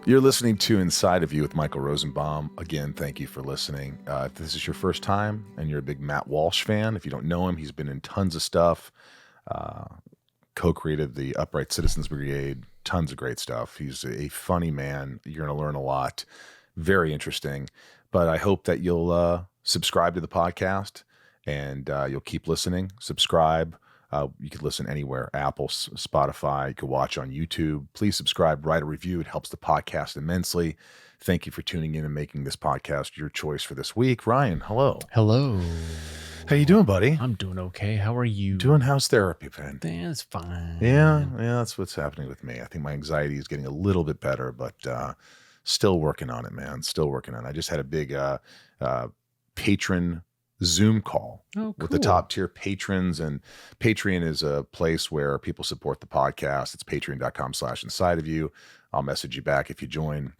You're listening to Inside of You with Michael Rosenbaum. Again, thank you for listening. If this is your first time and you're a big Matt Walsh fan, if you don't know him, he's been in tons of stuff. Co-created the Upright Citizens Brigade, tons of great stuff. He's a funny man. You're going to learn a lot. Very interesting. But I hope that you'll subscribe to the podcast and you'll keep listening. Subscribe. You could listen anywhere, Apple, Spotify. You could watch on YouTube. Please subscribe, write a review. It helps the podcast immensely. Thank you for tuning in and making this podcast your choice for this week. Ryan, hello. Hello. How you doing, buddy? I'm doing okay. How are you? Doing house therapy, man. That's fine. Yeah, that's what's happening with me. I think my anxiety is getting a little bit better, but still working on it, man. Still working on it. I just had a big patron Zoom call with the top tier patrons, and Patreon is a place where people support the podcast. It's patreon.com/inside of you. I'll message you back if you join.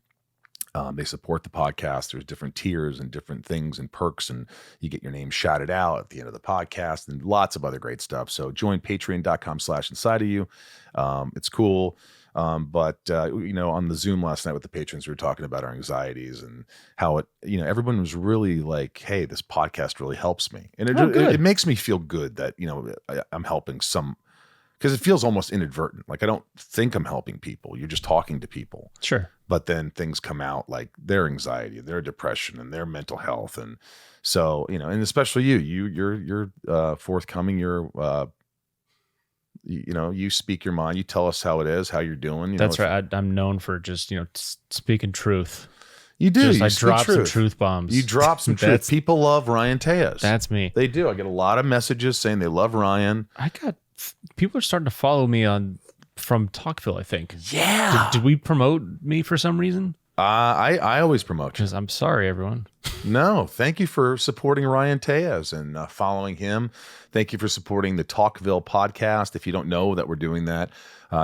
They support the podcast. There's different tiers and different things and perks, and you get your name shouted out at the end of the podcast and lots of other great stuff. So join patreon.com/inside of you. It's cool. But on the Zoom last night with the patrons, we were talking about our anxieties and how everyone was really like, hey, this podcast really helps me. And it makes me feel good that, I'm helping some, because it feels almost inadvertent. Like I don't think I'm helping people. You're just talking to people. Sure. But then things come out like their anxiety, their depression, and their mental health. And so, and especially you're forthcoming. You speak your mind. You tell us how it is, how you're doing. That's right. I'm known for just, speaking truth. You do. I drop some truth bombs. You drop some truth. People love Ryan Tejas. That's me. They do. I get a lot of messages saying they love Ryan. People are starting to follow me from Talkville, I think. Yeah. Did we promote me for some reason? I always promote you. Because I'm sorry, everyone. No, thank you for supporting Ryan Tejas and following him. Thank you for supporting the Talkville podcast. If you don't know that we're doing that,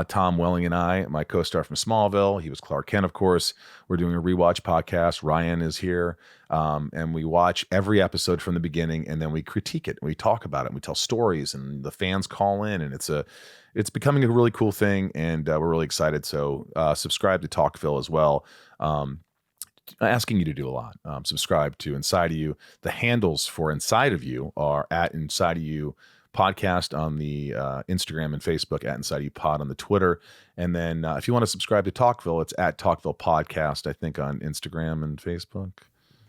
Tom Welling and I, my co-star from Smallville, he was Clark Kent, of course. We're doing a Rewatch podcast. Ryan is here, and we watch every episode from the beginning, and then we critique it. We talk about it. And we tell stories, and the fans call in, and it's becoming a really cool thing, and we're really excited. So subscribe to Talkville as well. Asking you to do a lot. Subscribe to Inside of You. The handles for Inside of You are at Inside of You Podcast on the Instagram and Facebook, at Inside of You Pod on the Twitter. And then if you want to subscribe to Talkville, it's at Talkville Podcast, I think, on Instagram and Facebook.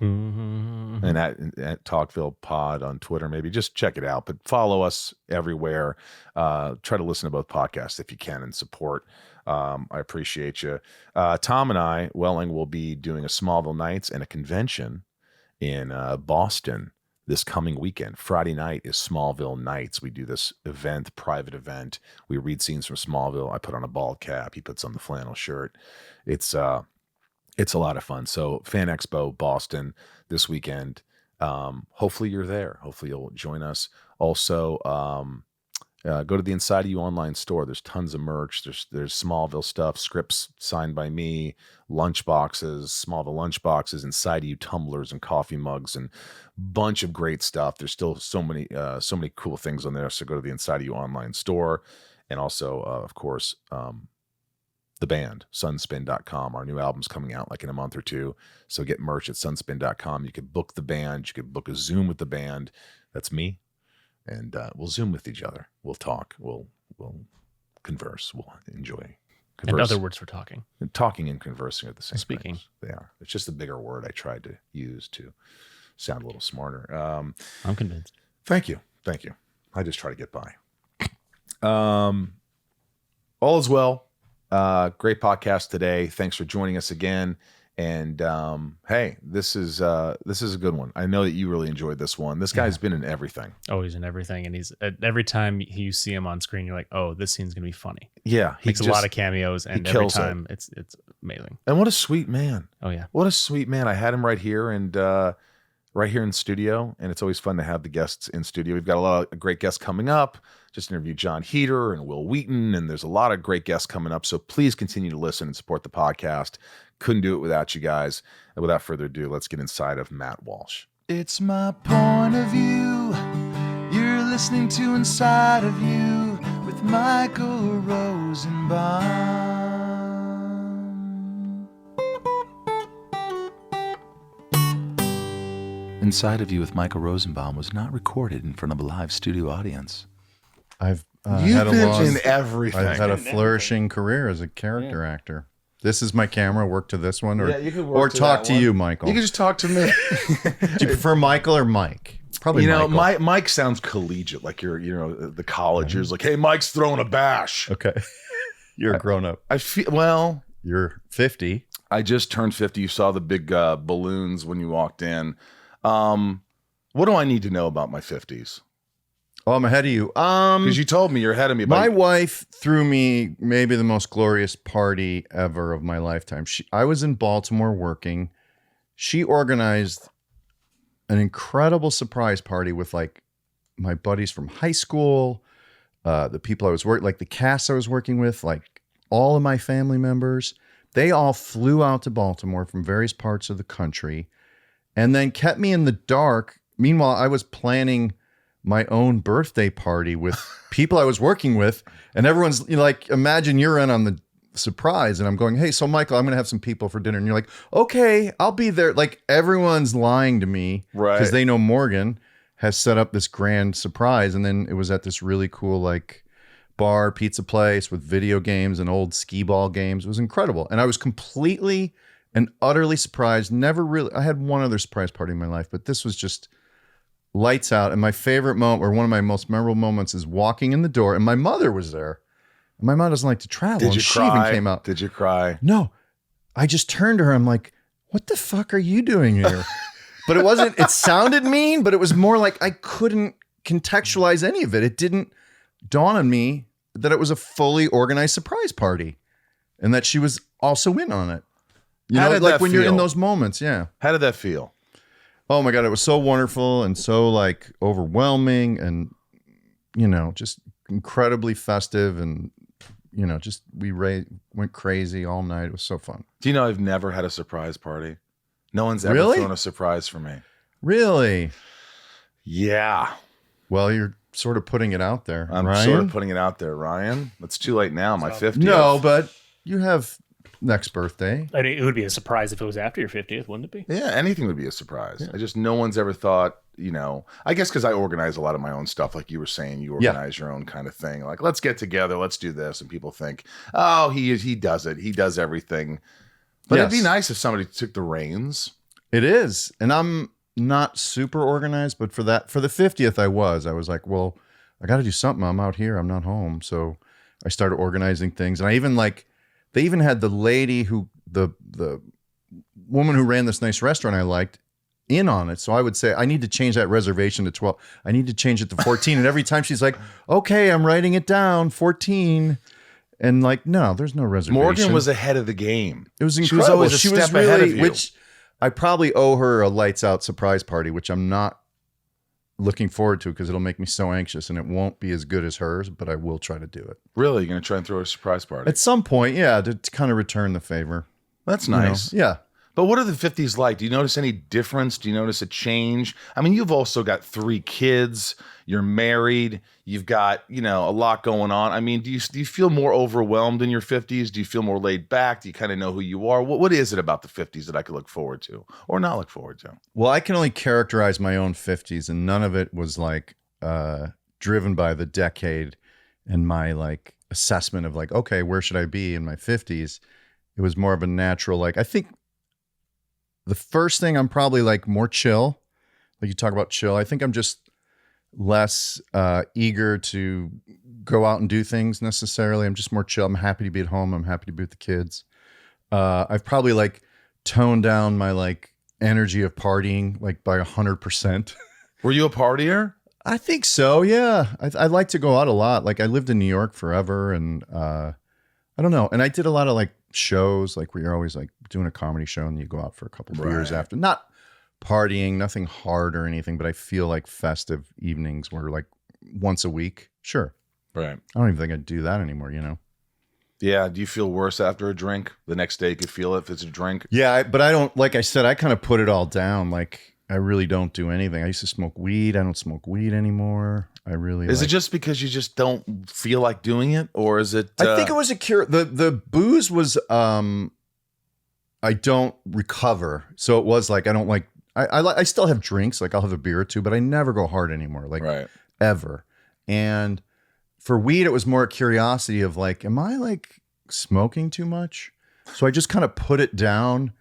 Mm-hmm. And at Talkville Pod on Twitter, maybe. Just check it out. But follow us everywhere. Try to listen to both podcasts if you can and support. I appreciate you. Tom and I, Welling, will be doing a Smallville Nights and a convention in Boston this coming weekend. Friday night is Smallville Nights. We do this event, private event. We read scenes from Smallville. I put on a bald cap. He puts on the flannel shirt. It's a lot of fun. So Fan Expo Boston this weekend. Hopefully you're there. Hopefully you'll join us. Also, go to the Inside of You online store. There's tons of merch. There's Smallville stuff, scripts signed by me, lunch boxes, Smallville lunch boxes, Inside of You tumblers and coffee mugs, and bunch of great stuff. There's still so many cool things on there. So go to the Inside of You online store, and also, of course, the band, sunspin.com. Our new album's coming out like in a month or two. So get merch at sunspin.com. You could book the band. You could book a Zoom with the band. That's me. And we'll Zoom with each other. We'll talk. We'll converse. We'll enjoy. In other words, we're talking. And talking and conversing are the same. Speaking. Things. They are. It's just a bigger word I tried to use to sound a little smarter. I'm convinced. Thank you. I just try to get by. All is well. Great podcast today. Thanks for joining us again. And hey, this is a good one. I know that you really enjoyed this one. This guy's been in everything. Oh, he's in everything, and he's every time you see him on screen, you're like, oh, this scene's gonna be funny. Yeah, he makes a lot of cameos, and every time it's amazing. And what a sweet man. Oh yeah, what a sweet man. I had him right here and right here in studio, and it's always fun to have the guests in studio. We've got a lot of great guests coming up. Just interviewed John Heater and Will Wheaton, and there's a lot of great guests coming up. So please continue to listen and support the podcast. Couldn't do it without you guys. And without further ado, let's get inside of Matt Walsh. It's my point of view. You're listening to Inside of You with Michael Rosenbaum. Inside of You with Michael Rosenbaum was not recorded in front of a live studio audience. I've You've had a been long, in everything. I've had a flourishing career as a character actor. This is my camera. Work to this one, or Yeah, you could work or to talk that to one. you, Michael. You can just talk to me. Do you prefer Michael or Mike? Probably You know, Michael. Mike sounds collegiate, like you're, the college years. Like, hey, Mike's throwing a bash. Okay, you're a grown up. I feel well. You're 50. I just turned 50. You saw the big balloons when you walked in. What do I need to know about my 50s? Oh, I'm ahead of you. Because you told me you're ahead of me. My wife threw me maybe the most glorious party ever of my lifetime. I was in Baltimore working. She organized an incredible surprise party with like my buddies from high school, the people I was working, like the cast I was working with, like all of my family members. They all flew out to Baltimore from various parts of the country and then kept me in the dark. Meanwhile, I was planning my own birthday party with people I was working with, and everyone's like, imagine you're in on the surprise, and I'm going, hey, so Michael, I'm gonna have some people for dinner, and you're like, okay, I'll be there. Like everyone's lying to me, Right. Because they know Morgan has set up this grand surprise, and then it was at this really cool like bar pizza place with video games and old skee ball games. It was incredible, and I was completely and utterly surprised. Never really. I had one other surprise party in my life, but this was just lights out. And my favorite moment, or one of my most memorable moments, is walking in the door, and my mother was there. And my mom doesn't like to travel. Did and you she cry? even came out. Did you cry? No, I just turned to her. I'm like, what the fuck are you doing here? But it wasn't, it sounded mean, but it was more like I couldn't contextualize any of it. It didn't dawn on me that it was a fully organized surprise party and that she was also in on it. You How know, did like that when you're in feel? those moments. Yeah. How did that feel? Oh my God, it was so wonderful and so like overwhelming and, you know, just incredibly festive and, you know, just we went crazy all night. It was so fun. Do you know I've never had a surprise party? No one's ever Really? thrown a surprise for me. Really? Yeah. Well, you're sort of putting it out there, I'm Ryan. sort of putting it out there, Ryan. It's too late now. My 50th. No, but you have next birthday. I mean, it would be a surprise if it was after your 50th, wouldn't it be? Yeah, anything would be a surprise. I just, no one's ever thought, you know, I guess because I organize a lot of my own stuff. Like you were saying, you organize your own kind of thing. Like, let's get together, let's do this. And people think, oh, he does it. He does everything. But it'd be Yes. nice if somebody took the reins. It is. And I'm not super organized, but for the 50th, I was like, well, I got to do something. I'm out here. I'm not home. So I started organizing things. And I even they even had the lady who, the woman who ran this nice restaurant I liked, in on it. So I would say, I need to change that reservation to 12. I need to change it to 14. And every time she's like, okay, I'm writing it down, 14. And like, no, there's no reservation. Morgan was ahead of the game. It was She was incredible. always a She was step ahead of you. which I probably owe her a lights out surprise party, which I'm not looking forward to because it'll make me so anxious and it won't be as good as hers, but I will try to do it. Really? You're going to try and throw a surprise party? At some point, yeah, to kind of return the favor. That's you know? nice. Yeah. But what are the 50s like? Do you notice any difference? Do you notice a change? I mean, you've also got 3 kids. You're married. You've got, you know, a lot going on. I mean, do you feel more overwhelmed in your 50s? Do you feel more laid back? Do you kind of know who you are? What is it about the 50s that I could look forward to or not look forward to? Well, I can only characterize my own 50s, and none of it was like driven by the decade and my like assessment of like, okay, where should I be in my 50s? It was more of a natural, like, I think the first thing, I'm probably like more chill. Like you talk about chill. I think I'm just less eager to go out and do things necessarily. I'm just more chill. I'm happy to be at home. I'm happy to be with the kids. I've probably like toned down my like energy of partying like by 100%. Were you a partier? I think so. Yeah. I like to go out a lot. Like I lived in New York forever and I don't know. And I did a lot of like shows, like where you're always like doing a comedy show and you go out for a couple of beers after. Not partying, nothing hard or anything, but I feel like festive evenings were like once a week. Sure. Right. I don't even think I'd do that anymore, you know? Yeah. Do you feel worse after a drink? The next day you could feel it if it's a drink? Yeah, but I don't, like I said, I kind of put it all down. Like I really don't do anything. I used to smoke weed. I don't smoke weed anymore. I really Is it just because you just don't feel like doing it? Or is it I think it was a cure. The booze was I don't recover. So it was like I don't like I still have drinks, like I'll have a beer or two, but I never go hard anymore, like Right. ever. And for weed, it was more a curiosity of like, am I like smoking too much? So I just kind of put it down,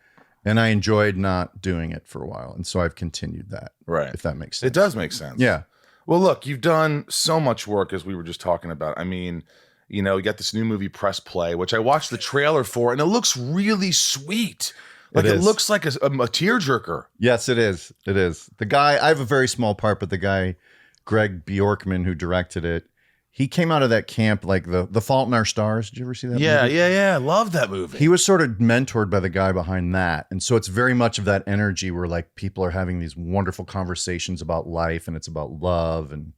and I enjoyed not doing it for a while. And so I've continued that. Right. If that makes sense. It does make sense. Yeah. Well, look, you've done so much work, as we were just talking about. I mean, you know, you got this new movie, Press Play, which I watched the trailer for, and it looks really sweet. Like it is. looks like a tearjerker. Yes, it is. It is. The guy, I have a very small part, but the guy, Greg Bjorkman, who directed it, he came out of that camp, like the Fault in Our Stars. Did you ever see that movie? Yeah. I love that movie. He was sort of mentored by the guy behind that. And so it's very much of that energy where like people are having these wonderful conversations about life, and it's about love. And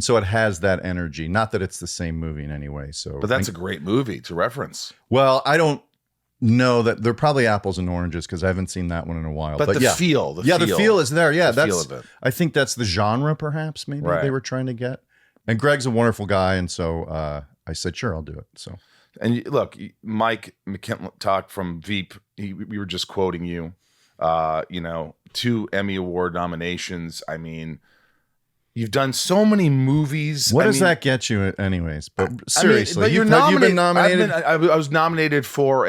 so it has that energy. Not that it's the same movie in any way. So, But that's a great movie to reference. well, I don't know that they're probably apples and oranges because I haven't seen that one in a while. But the yeah. feel. The feel is there. Yeah, The feel that's. of it. I think that's the genre, perhaps. Maybe Right. they were trying to get. And Greg's a wonderful guy, and so I said, sure, I'll do it. So And look, Mike McClintock from Veep, we were just quoting you. 2 Emmy Award nominations. I mean, you've done so many movies. what does that get you, anyways? But seriously, but you've been nominated. I was nominated for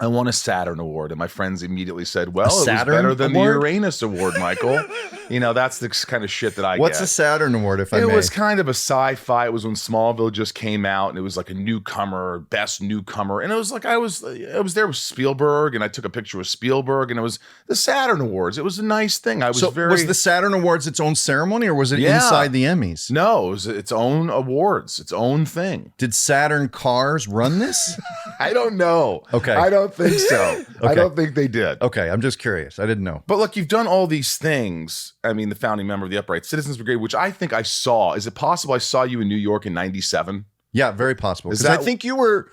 I won a Saturn Award, and my friends immediately said, "Well, it was Saturn better than Award? the Uranus Award, Michael." That's the kind of shit that I What's get. a Saturn Award, if I It may? was kind of a sci-fi. It was when Smallville just came out, and it was like a newcomer, best newcomer. And it was like I was there with Spielberg, and I took a picture with Spielberg, and it was the Saturn Awards. It was a nice thing. I was was the Saturn Awards its own ceremony, or was it Yeah. inside the Emmys? No, it was its own awards, its own thing. Did Saturn Cars run this? I don't know. Okay. I don't think so. I Okay. don't think they did. Okay, I'm just curious. I didn't know. But look, you've done all these things. I mean, the founding member of the Upright Citizens Brigade, which I think I saw. Is it possible I saw you in New York in '97? Yeah, very possible. Is Because I that- think you were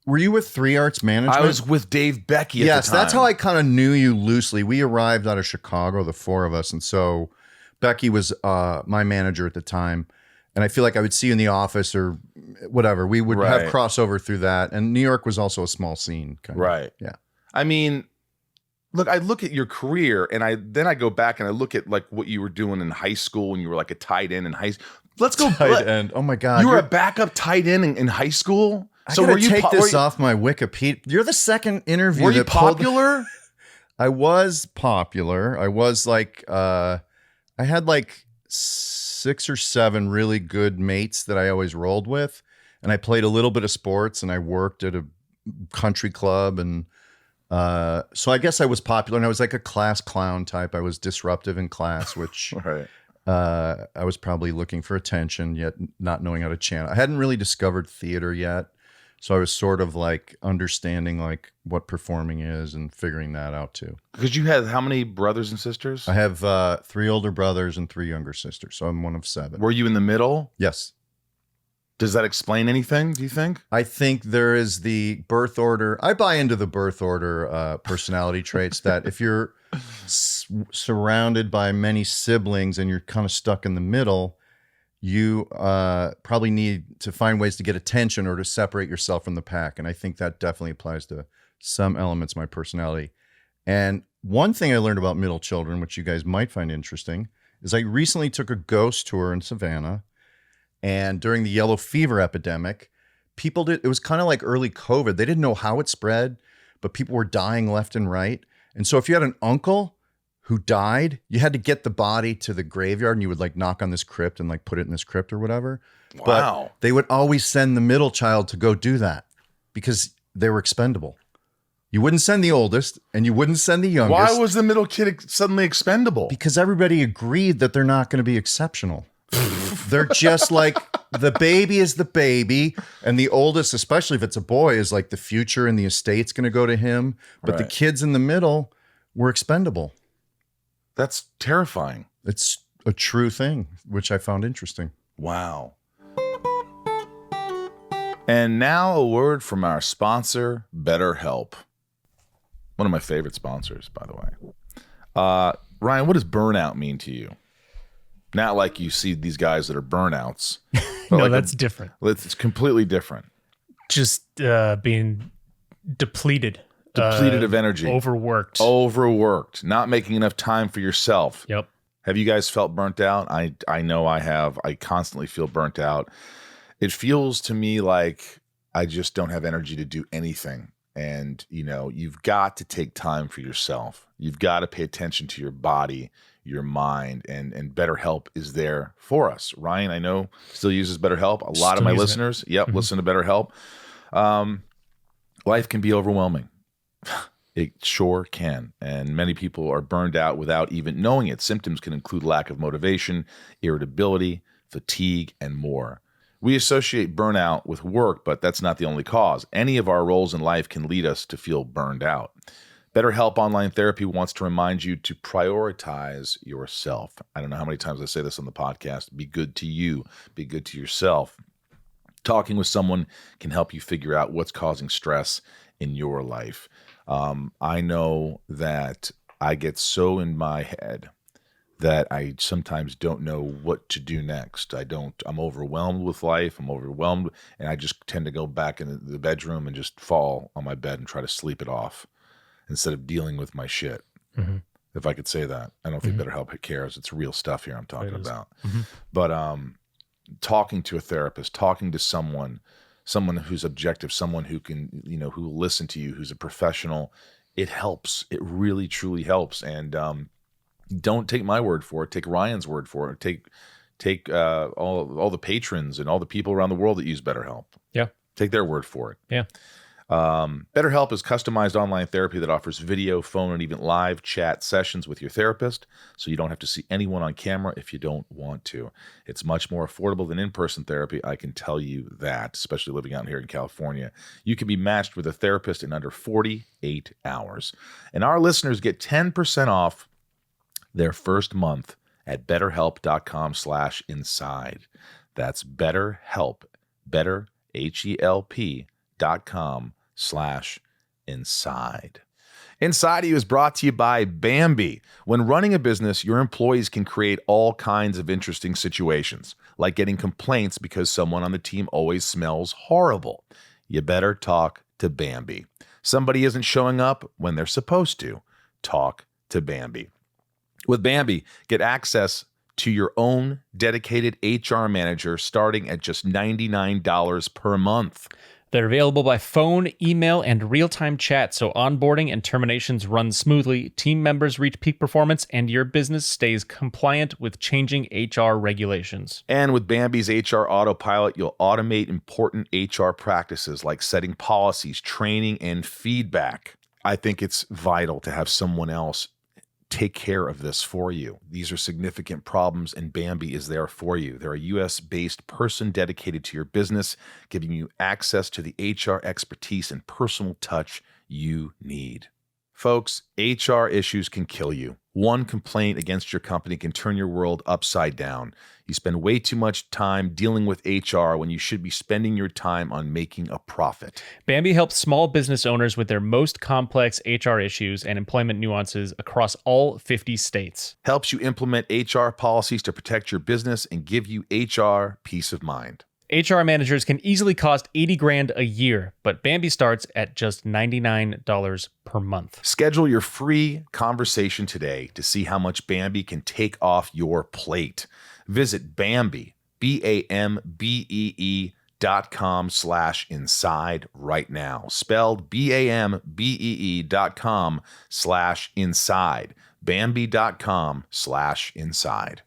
you with 3 Arts Management? I was with Dave Becky at Yes, the time. that's how I kind of knew you loosely. We arrived out of Chicago, the 4 of us, and so Becky was my manager at the time, and I feel like I would see you in the office or whatever. We would Right. have crossover through that, and New York was also a small scene. Kind of. Right. Yeah. I mean, look, I look at your career, and I go back and I look at like what you were doing in high school when you were like a tight end in high school. Let's go. Tight end. Oh my God. You were a you're- backup tight end in high school. I So gotta were you take po- this were you- off my Wikipedia? You're the second interview. Were you that pulled- popular? I was popular. I was like, I had like 6 or 7 really good mates that I always rolled with. And I played a little bit of sports, and I worked at a country club. And so I guess I was popular, and I was like a class clown type. I was disruptive in class, which Right. I was probably looking for attention, yet not knowing how to channel. I hadn't really discovered theater yet. So I was sort of like understanding like what performing is and figuring that out too. Because you had how many brothers and sisters? I have 3 older brothers and 3 younger sisters. So I'm one of 7. Were you in the middle? Yes. Does that explain anything, do you think? I think there is the birth order. I buy into the birth order personality traits that if you're surrounded by many siblings and you're kind of stuck in the middle, you probably need to find ways to get attention or to separate yourself from the pack. And I think that definitely applies to some elements of my personality. And one thing I learned about middle children, which you guys might find interesting, is I recently took a ghost tour in Savannah. And during the yellow fever epidemic, it was kind of like early COVID. They didn't know how it spread, but people were dying left and right. And so if you had an uncle who died, you had to get the body to the graveyard, and you would like knock on this crypt and like put it in this crypt or whatever. Wow. But they would always send the middle child to go do that because they were expendable. You wouldn't send the oldest, and you wouldn't send the youngest. Why was the middle kid suddenly expendable? Because everybody agreed that they're not going to be exceptional. They're just like, the baby is the baby, and the oldest, especially if it's a boy, is like the future, and the estate's going to go to him. But the Right. kids in the middle were expendable. That's terrifying. It's a true thing, which I found interesting. Wow. And now a word from our sponsor, BetterHelp. One of my favorite sponsors, by the way. Ryan, what does burnout mean to you? Not like you see these guys that are burnouts. But No, like that's different. it's completely different. Just being depleted Depleted of energy. Overworked. Not making enough time for yourself. Yep. Have you guys felt burnt out? I know I have. I constantly feel burnt out. It feels to me like I just don't have energy to do anything. And, you've got to take time for yourself. You've got to pay attention to your body, your mind, and BetterHelp is there for us. Ryan, I know, still uses BetterHelp. A lot of my listeners, listen to BetterHelp. Life can be overwhelming. It sure can. And many people are burned out without even knowing it. Symptoms can include lack of motivation, irritability, fatigue, and more. We associate burnout with work, but that's not the only cause. Any of our roles in life can lead us to feel burned out. BetterHelp Online Therapy wants to remind you to prioritize yourself. I don't know how many times I say this on the podcast. Be good to you. Be good to yourself. Talking with someone can help you figure out what's causing stress in your life. I know that I get so in my head that I sometimes don't know what to do next. I'm overwhelmed with life. I'm overwhelmed, and I just tend to go back in the bedroom and just fall on my bed and try to sleep it off instead of dealing with my shit. Mm-hmm. If I could say that. I don't think BetterHelp cares. It's real stuff here I'm talking about. Mm-hmm. But talking to a therapist, talking to someone who's objective, someone who can, who will listen to you, who's a professional, it helps. It really, truly helps. And don't take my word for it. Take Ryan's word for it. Take all the patrons and all the people around the world that use BetterHelp. Yeah. Take their word for it. Yeah. BetterHelp is customized online therapy that offers video, phone, and even live chat sessions with your therapist, so you don't have to see anyone on camera if you don't want to. It's much more affordable than in-person therapy, I can tell you that, especially living out here in California. You can be matched with a therapist in under 48 hours. And our listeners get 10% off their first month at betterhelp.com/inside. That's BetterHelp, BetterHelp.com/inside. Inside of You is brought to you by Bambi. When running a business, your employees can create all kinds of interesting situations, like getting complaints because someone on the team always smells horrible. You better talk to Bambi. Somebody isn't showing up when they're supposed to. Talk to Bambi. With Bambi, get access to your own dedicated HR manager starting at just $99 per month. They're available by phone, email, and real-time chat, so onboarding and terminations run smoothly, team members reach peak performance, and your business stays compliant with changing HR regulations. And with Bambi's HR Autopilot, you'll automate important HR practices like setting policies, training, and feedback. I think it's vital to have someone else take care of this for you. These are significant problems, and Bambi is there for you. They're a US-based person dedicated to your business, giving you access to the HR expertise and personal touch you need. Folks, HR issues can kill you. One complaint against your company can turn your world upside down. You spend way too much time dealing with HR when you should be spending your time on making a profit. Bambi helps small business owners with their most complex HR issues and employment nuances across all 50 states. Helps you implement HR policies to protect your business and give you HR peace of mind. HR managers can easily cost $80,000 a year, but Bambi starts at just $99 per month. Schedule your free conversation today to see how much Bambi can take off your plate. Visit Bambi, BAMBEE.com/inside right now. Spelled BAMBEE.com/inside. Bambi.com/inside.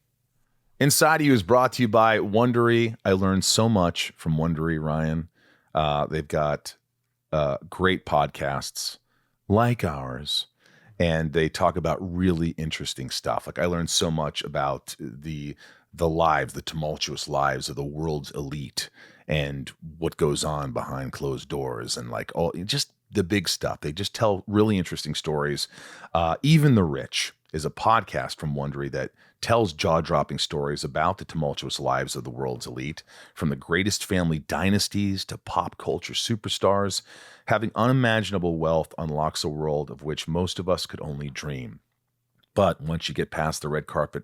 Inside of You is brought to you by Wondery. I learned so much from Wondery, Ryan. They've got great podcasts like ours, and they talk about really interesting stuff. Like I learned so much about the tumultuous lives of the world's elite and what goes on behind closed doors and like all just the big stuff. They just tell really interesting stories. Even the Rich is a podcast from Wondery that tells jaw-dropping stories about the tumultuous lives of the world's elite, from the greatest family dynasties to pop culture superstars. Having unimaginable wealth unlocks a world of which most of us could only dream. But once you get past the red carpet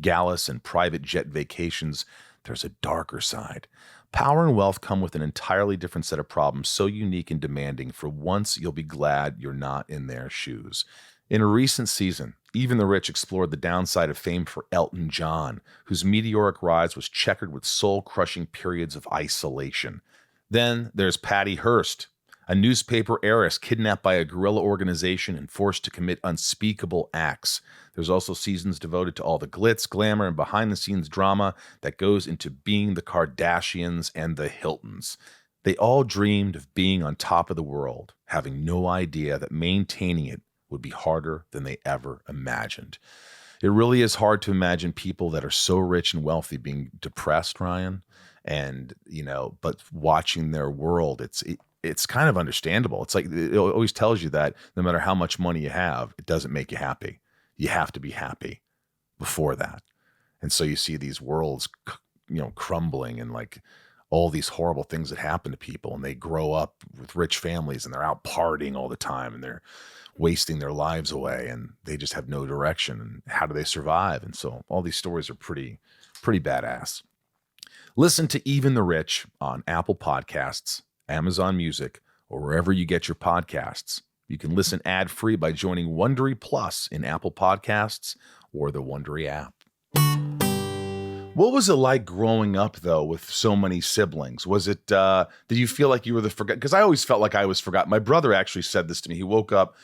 galas and private jet vacations, there's a darker side. Power and wealth come with an entirely different set of problems, so unique and demanding. For once, you'll be glad you're not in their shoes. In a recent season, Even the Rich explored the downside of fame for Elton John, whose meteoric rise was checkered with soul-crushing periods of isolation. Then there's Patty Hearst, a newspaper heiress kidnapped by a guerrilla organization and forced to commit unspeakable acts. There's also seasons devoted to all the glitz, glamour, and behind-the-scenes drama that goes into being the Kardashians and the Hiltons. They all dreamed of being on top of the world, having no idea that maintaining it would be harder than they ever imagined. It really is hard to imagine people that are so rich and wealthy being depressed, Ryan, and, but watching their world, it's kind of understandable. It's like, it always tells you that no matter how much money you have, it doesn't make you happy. You have to be happy before that. And so you see these worlds, crumbling, and like all these horrible things that happen to people, and they grow up with rich families and they're out partying all the time and they're wasting their lives away and they just have no direction. And how do they survive? And so all these stories are pretty badass. Listen to Even the Rich on Apple Podcasts, Amazon Music, or wherever you get your podcasts. You can listen ad-free by joining Wondery Plus in Apple Podcasts or the Wondery app. What was it like growing up, though, with so many siblings? Was it, did you feel like you were the forgotten? Because I always felt like I was forgotten. My brother actually said this to me. He woke up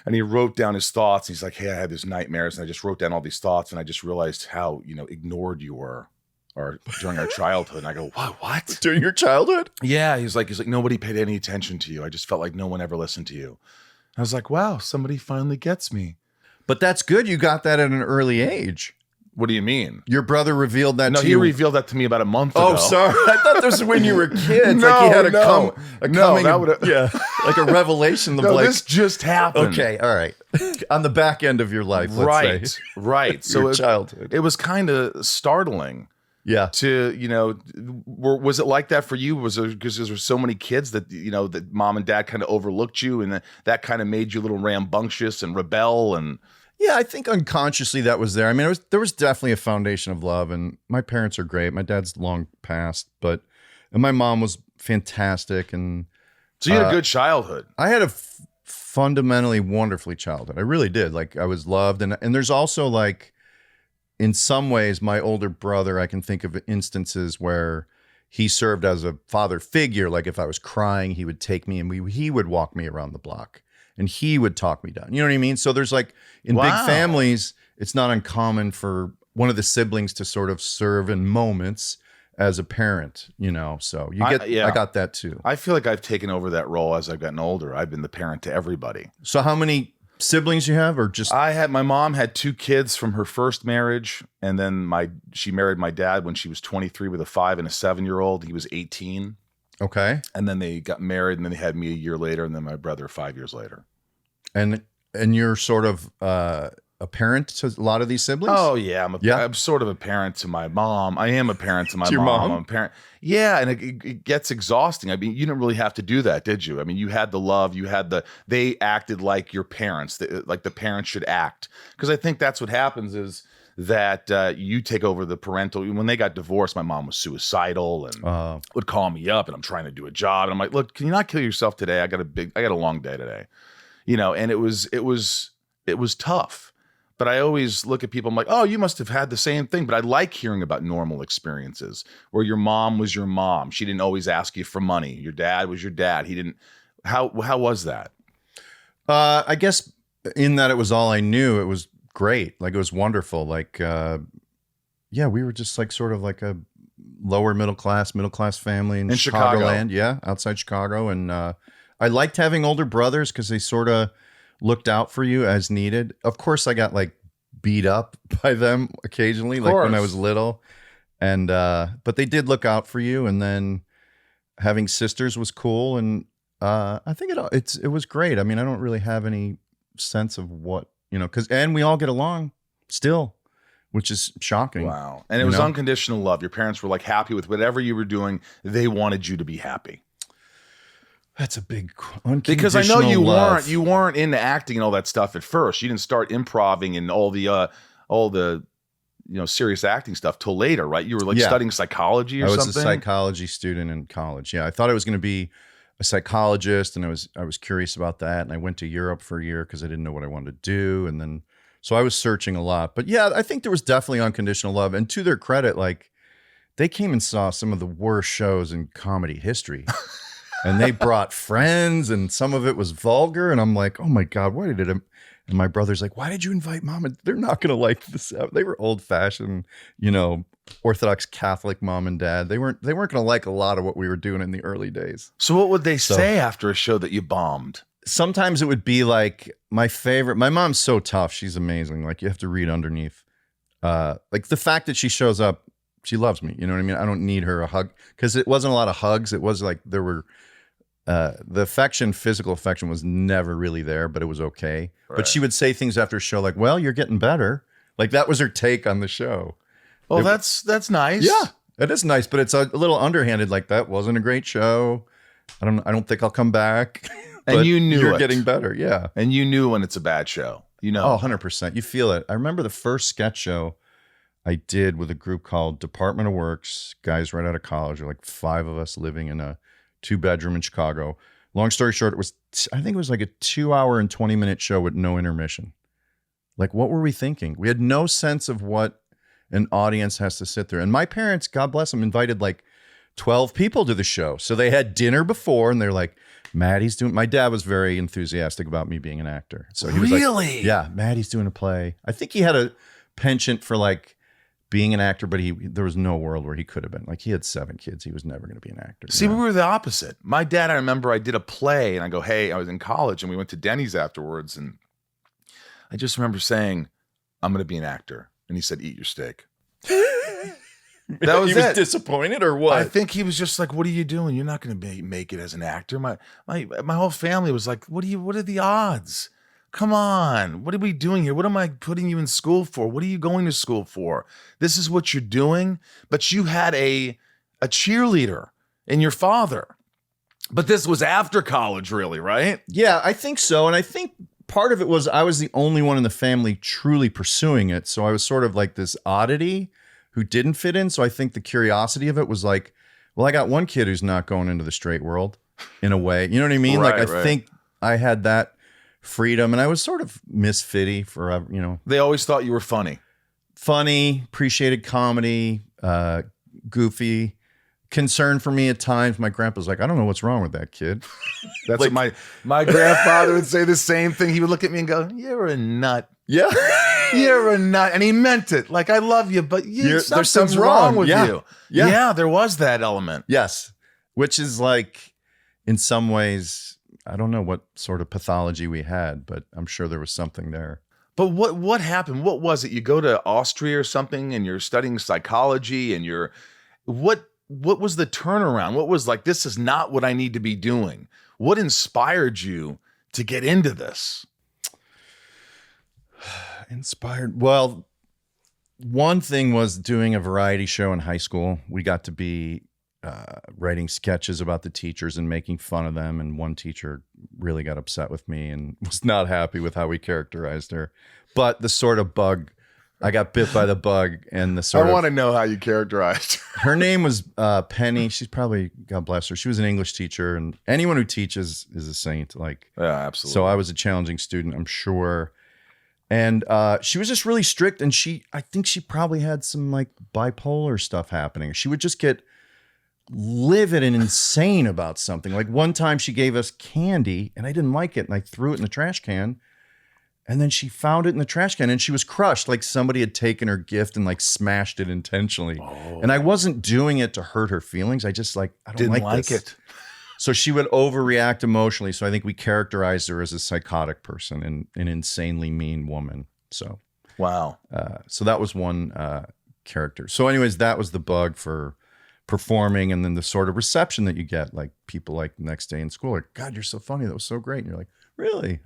and he wrote down his thoughts. He's like, hey, I had these nightmares, and I just wrote down all these thoughts, and I just realized how, ignored you were or during our childhood. And I go, what? During your childhood? Yeah. He's like, nobody paid any attention to you. I just felt like no one ever listened to you. I was like, wow, somebody finally gets me. But that's good. You got that at an early age. What do you mean? Your brother revealed that to you? No, he revealed that to me about a month ago. Oh, sorry. I thought this was when you were kids. No, like he had like a revelation. This just happened. Okay, all right. On the back end of your life, let's say. Right. So Your childhood. It was kind of startling. Yeah. To, was it like that for you? Was it because there were so many kids that, that mom and dad kind of overlooked you, and that kind of made you a little rambunctious and rebel? And yeah, I think unconsciously that was there. I mean, there was definitely a foundation of love, and my parents are great. My dad's long passed, and my mom was fantastic. And so you had a good childhood. I had a fundamentally wonderfully childhood. I really did. Like, I was loved. And there's also, like, in some ways, my older brother, I can think of instances where he served as a father figure. Like, if I was crying, he would take me and he would walk me around the block. And he would talk me down. You know what I mean? So there's like, in big families, it's not uncommon for one of the siblings to sort of serve in moments as a parent, so I got that too. I feel like I've taken over that role as I've gotten older. I've been the parent to everybody. So how many siblings you have, or just? My mom had 2 kids from her first marriage. And then she married my dad when she was 23 with a 5 and a 7-year-old. He was 18. Okay. And then they got married, and then they had me a year later, and then my brother 5 years later. And you're sort of a parent to a lot of these siblings? Oh, yeah. I'm sort of a parent to my mom. I am a parent to my to your mom. I'm a parent. Yeah, and it gets exhausting. I mean, you didn't really have to do that, did you? I mean, you had the love. They acted like your parents, like the parents should act. Because I think that's what happens is that you take over the parental. When they got divorced, my mom was suicidal and would call me up, and I'm trying to do a job, and I'm like, look, can you not kill yourself today? I got a long day today, and it was tough. But I always look at people, I'm like, oh, you must have had the same thing. But I like hearing about normal experiences where your mom was your mom. She didn't always ask you for money. Your dad was your dad. He didn't. How was that? I guess in that it was all I knew. It was great. Like, it was wonderful. Like, we were just like sort of like a lower middle class family in Chicagoland. Yeah, outside Chicago. And I liked having older brothers because they sort of looked out for you as needed. Of course, I got like beat up by them occasionally, like when I was little. And but they did look out for you. And then having sisters was cool. And I think it was great. I mean, I don't really have any sense of what, and we all get along still, which is shocking. Wow. And it was unconditional love. Your parents were like happy with whatever you were doing. They wanted you to be happy. That's a big because I know you weren't into acting and all that stuff at first. You didn't start improving and all the serious acting stuff till later, right? You were like Yeah. studying psychology or I was something. a psychology student in college. Yeah, I thought I was going to be a psychologist, and I was curious about that. And I went to Europe for a year because I didn't know what I wanted to do. And then, so I was searching a lot. But yeah, I think there was definitely unconditional love. And to their credit, like they came and saw some of the worst shows in comedy history. And they brought friends, and some of it was vulgar. And I'm like, oh my God, why did it? And my brother's like, why did you invite mom? And they're not going to like this. They were old fashioned, Orthodox Catholic mom and dad. They weren't going to like a lot of what we were doing in the early days. So what would they say after a show that you bombed? Sometimes it would be like my mom's so tough. She's amazing. Like you have to read underneath. Like the fact that she shows up, she loves me. You know what I mean? I don't need her a hug because it wasn't a lot of hugs. It was like there were, the physical affection was never really there, but it was okay. Right. But she would say things after a show like, well, you're getting better. Like that was her take on the show. Well, that's nice. Yeah, it is nice, but it's a little underhanded. Like that wasn't a great show. I don't think I'll come back. And But you knew you're it. getting better. Yeah. And you knew when it's a bad show. Oh, 100%. You feel it. I remember the first sketch show I did with a group called Department of Works, guys right out of college. There were like 5 of us living in a 2-bedroom in Chicago. Long story short, I think it was like a 2-hour and 20-minute show with no intermission. Like, what were we thinking? We had no sense of what an audience has to sit there. And my parents, God bless them, invited like 12 people to the show. So they had dinner before, and they're like, Maddie's doing. My dad was very enthusiastic about me being an actor. So he was really? like, yeah, Maddie's doing a play. I think he had a penchant for like being an actor, but there was no world where he could have been. Like he had 7 kids. He was never going to be an actor. See, we were the opposite. My dad, I remember I did a play and I go, hey, I was in college and we went to Denny's afterwards. And I just remember saying, I'm going to be an actor. And he said, eat your steak. That was he was it. disappointed or what? I think he was just like, what are you doing? You're not going to make it as an actor. My whole family was like, what are the odds? Come on. What are we doing here? What am I putting you in school for? What are you going to school for? This is what you're doing. But you had a cheerleader in your father. But this was after college, really, right? Yeah, I think so. And I think part of it was I was the only one in the family truly pursuing it. So I was sort of like this oddity who didn't fit in. So I think the curiosity of it was like, well, I got one kid who's not going into the straight world in a way. You know what I mean? Right, like I think I had that freedom, and I was sort of misfitty forever, They always thought you were funny. Funny, appreciated comedy, goofy, concern for me at times. My grandpa's like, I don't know what's wrong with that kid. That's Like- what my grandfather would say the same thing. He would look at me and go, you're a nut. Yeah. You're a nut. And he meant it. Like, I love you, but There's something's something wrong wrong. with Yeah. you. Yeah. Yeah, there was that element. Yes. Which is like, in some ways, I don't know what sort of pathology we had, but I'm sure there was something there. But what happened? What was it? You go to Austria or something and you're studying psychology and what was the turnaround? What was like, this is not what I need to be doing? What inspired you to get into this? Inspired. Well, one thing was doing a variety show in high school. We got to be writing sketches about the teachers and making fun of them. And one teacher really got upset with me and was not happy with how we characterized her. But the sort of bug, I got bit by the bug, and the sort I of, want to know how you characterized her. her name was Penny. She's probably, God bless her, she was an English teacher, and anyone who teaches is a saint. Like, Yeah, absolutely. so I was a challenging student, I'm sure. And she was just really strict, and I think she probably had some like bipolar stuff happening. She would just get livid and insane about something. Like one time she gave us candy and I didn't like it, and I threw it in the trash can. And then she found it in the trash can and she was crushed. Like somebody had taken her gift and like smashed it intentionally. And I wasn't doing it to hurt her feelings. I just like, I don't Didn't like this. it. So she would overreact emotionally. So I think we characterized her as a psychotic person and an insanely mean woman. So, Wow. so that was one character. So anyways, that was the bug for performing, and then the sort of reception that you get, like people like the next day in school, like, God, you're so funny. That was so great. And you're like, really?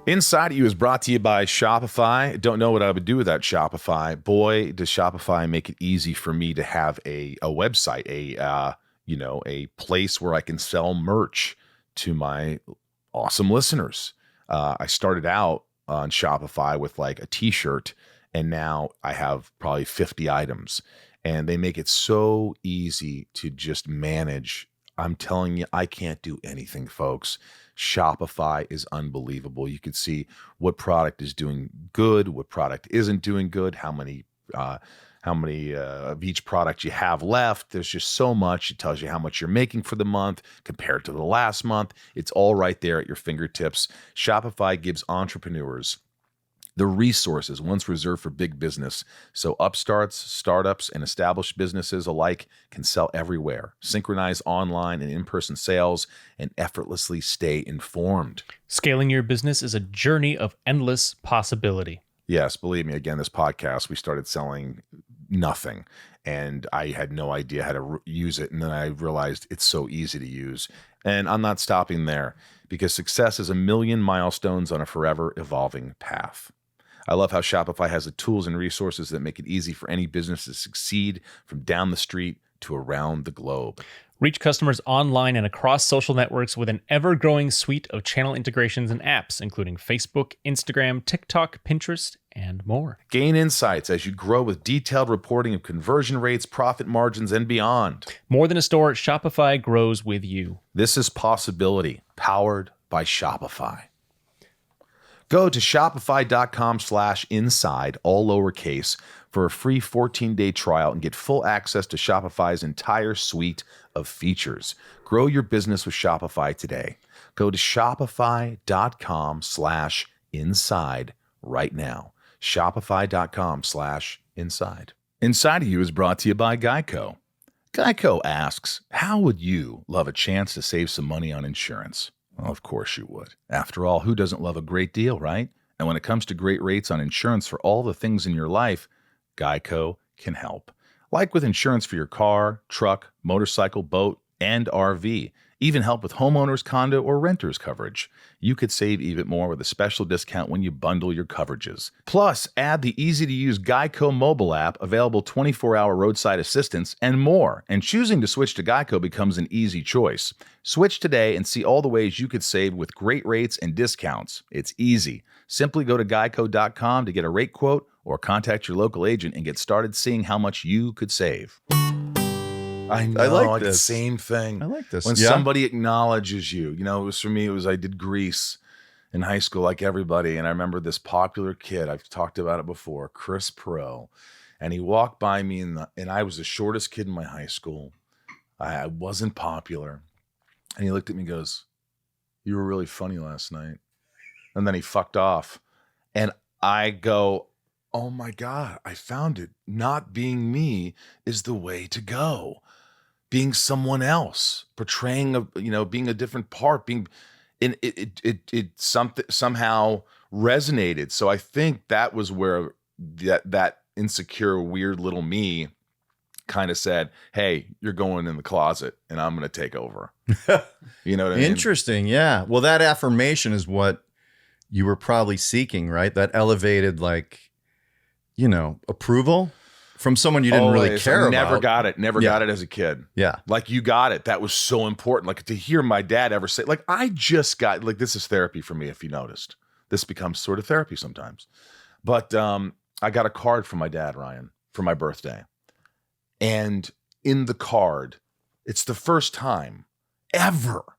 Inside of You is brought to you by Shopify. Don't know what I would do without Shopify. Boy, does Shopify make it easy for me to have a website, a place where I can sell merch to my awesome listeners. I started out on Shopify with like a t-shirt, and now I have probably 50 items, and they make it so easy to just manage. I'm telling you, I can't do anything, folks. Shopify is unbelievable. You can see what product is doing good, what product isn't doing good, how many of each product you have left. There's just so much. It tells you how much you're making for the month compared to the last month. It's all right there at your fingertips. Shopify gives entrepreneurs the resources once reserved for big business, so upstarts, startups, and established businesses alike can sell everywhere, synchronize online and in-person sales, and effortlessly stay informed. Scaling your business is a journey of endless possibility. Yes, believe me, again, this podcast, we started selling nothing, and I had no idea how to use it, and then I realized it's so easy to use. And I'm not stopping there, because success is a million milestones on a forever evolving path. I love how Shopify has the tools and resources that make it easy for any business to succeed, from down the street to around the globe. Reach customers online and across social networks with an ever-growing suite of channel integrations and apps, including Facebook, Instagram, TikTok, Pinterest, and more. Gain insights as you grow with detailed reporting of conversion rates, profit margins, and beyond. More than a store, Shopify grows with you. This is possibility, powered by Shopify. Go to shopify.com/inside, all lowercase, for a free 14-day trial and get full access to Shopify's entire suite of features. Grow your business with Shopify today. Go to shopify.com/inside right now. Shopify.com/inside. Inside of You is brought to you by Geico. Geico asks, how would you love a chance to save some money on insurance? Well, of course you would. After all, who doesn't love a great deal, right? And when it comes to great rates on insurance for all the things in your life, Geico can help. Like with insurance for your car, truck, motorcycle, boat, and RV. Even help with homeowners, condo, or renters coverage. You could save even more with a special discount when you bundle your coverages. Plus, add the easy-to-use Geico mobile app, available 24-hour roadside assistance, and more. And choosing to switch to Geico becomes an easy choice. Switch today and see all the ways you could save with great rates and discounts. It's easy. Simply go to geico.com to get a rate quote or contact your local agent and get started seeing how much you could save. I know, I like the this. same thing. I like this. When Yeah. somebody acknowledges you, it was for me, I did Grease in high school like everybody. And I remember this popular kid, I've talked about it before, Chris Pro. And he walked by me and I was the shortest kid in my high school. I wasn't popular. And he looked at me and goes, "You were really funny last night." And then he fucked off. And I go, oh my God, I found it. Not being me is the way to go. Being someone else, portraying being a different part, it somehow resonated. So I think that was where that insecure, weird little me kind of said, "Hey, you're going in the closet and I'm going to take over." You know what I mean? Interesting. Yeah. Well, that affirmation is what you were probably seeking, right? That elevated, approval from someone you didn't really Always. care I about. never got it. Never Yeah. got it as a kid. Yeah. Like, you got it. That was so important. Like, to hear my dad ever say, like, I just got, like, this is therapy for me, if you noticed. This becomes sort of therapy sometimes. But I got a card from my dad, Ryan, for my birthday. And in the card, it's the first time ever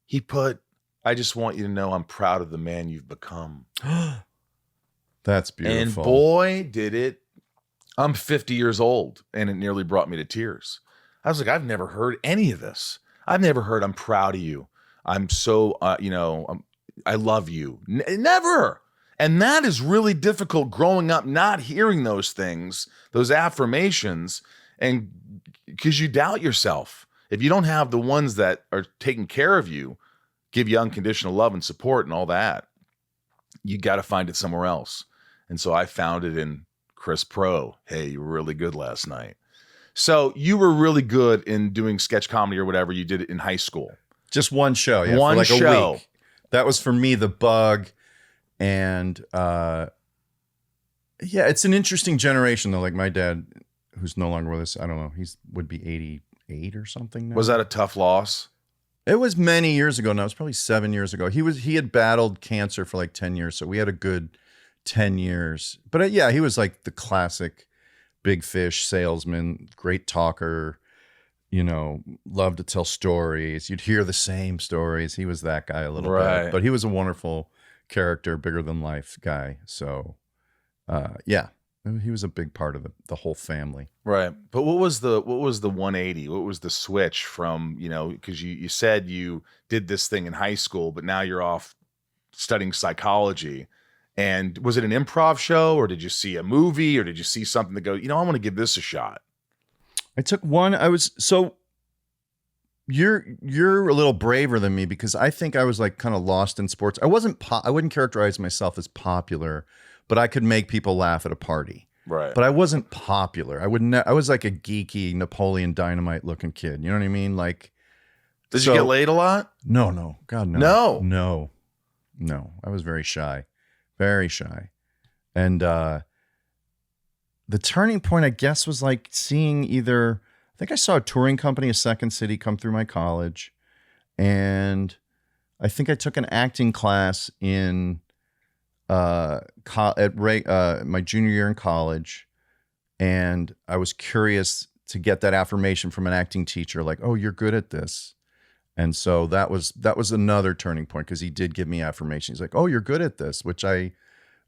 he put, "I just want you to know I'm proud of the man you've become." That's beautiful. And boy, did it. I'm 50 years old, and it nearly brought me to tears. I was like, I've never heard any of this. I've never heard, "I'm proud of you. I'm so, I love you." Never. And that is really difficult growing up, not hearing those things, those affirmations, and because you doubt yourself. If you don't have the ones that are taking care of you, give you unconditional love and support and all that, you got to find it somewhere else. And so I found it in Chris Pro. "Hey, you were really good last night." So you were really good in doing sketch comedy or whatever. You did it in high school. Just one show. Yeah, One for like show. a week. That was for me, the bug. And it's an interesting generation, though. Like my dad, who's no longer with us, I don't know, would be 88 or something now. Was that a tough loss? It was many years ago now. It was probably 7 years ago. He had battled cancer for like 10 years, so we had a good 10 years. But yeah, he was like the classic big fish salesman, great talker, loved to tell stories. You'd hear the same stories. He was that guy a little bit, but he was a wonderful character, bigger than life guy. So yeah, he was a big part of the whole family. Right. But what was the 180? What was the switch from, because you said you did this thing in high school, but now you're off studying psychology. And was it an improv show, or did you see a movie, or did you see something that go, I want to give this a shot? I took one. You're a little braver than me, because I think I was like kind of lost in sports. I wouldn't characterize myself as popular, but I could make people laugh at a party. Right. But I wasn't popular. I was like a geeky Napoleon Dynamite looking kid. You know what I mean? Like, did you get laid a lot? No. God, no. No. I was very shy. Very shy. And the turning point, I guess, was like seeing I think I saw a touring company, a Second City, come through my college. And I think I took an acting class in my junior year in college. And I was curious to get that affirmation from an acting teacher, like, oh, you're good at this. And so that was another turning point, because he did give me affirmation. He's like, oh, you're good at this, which I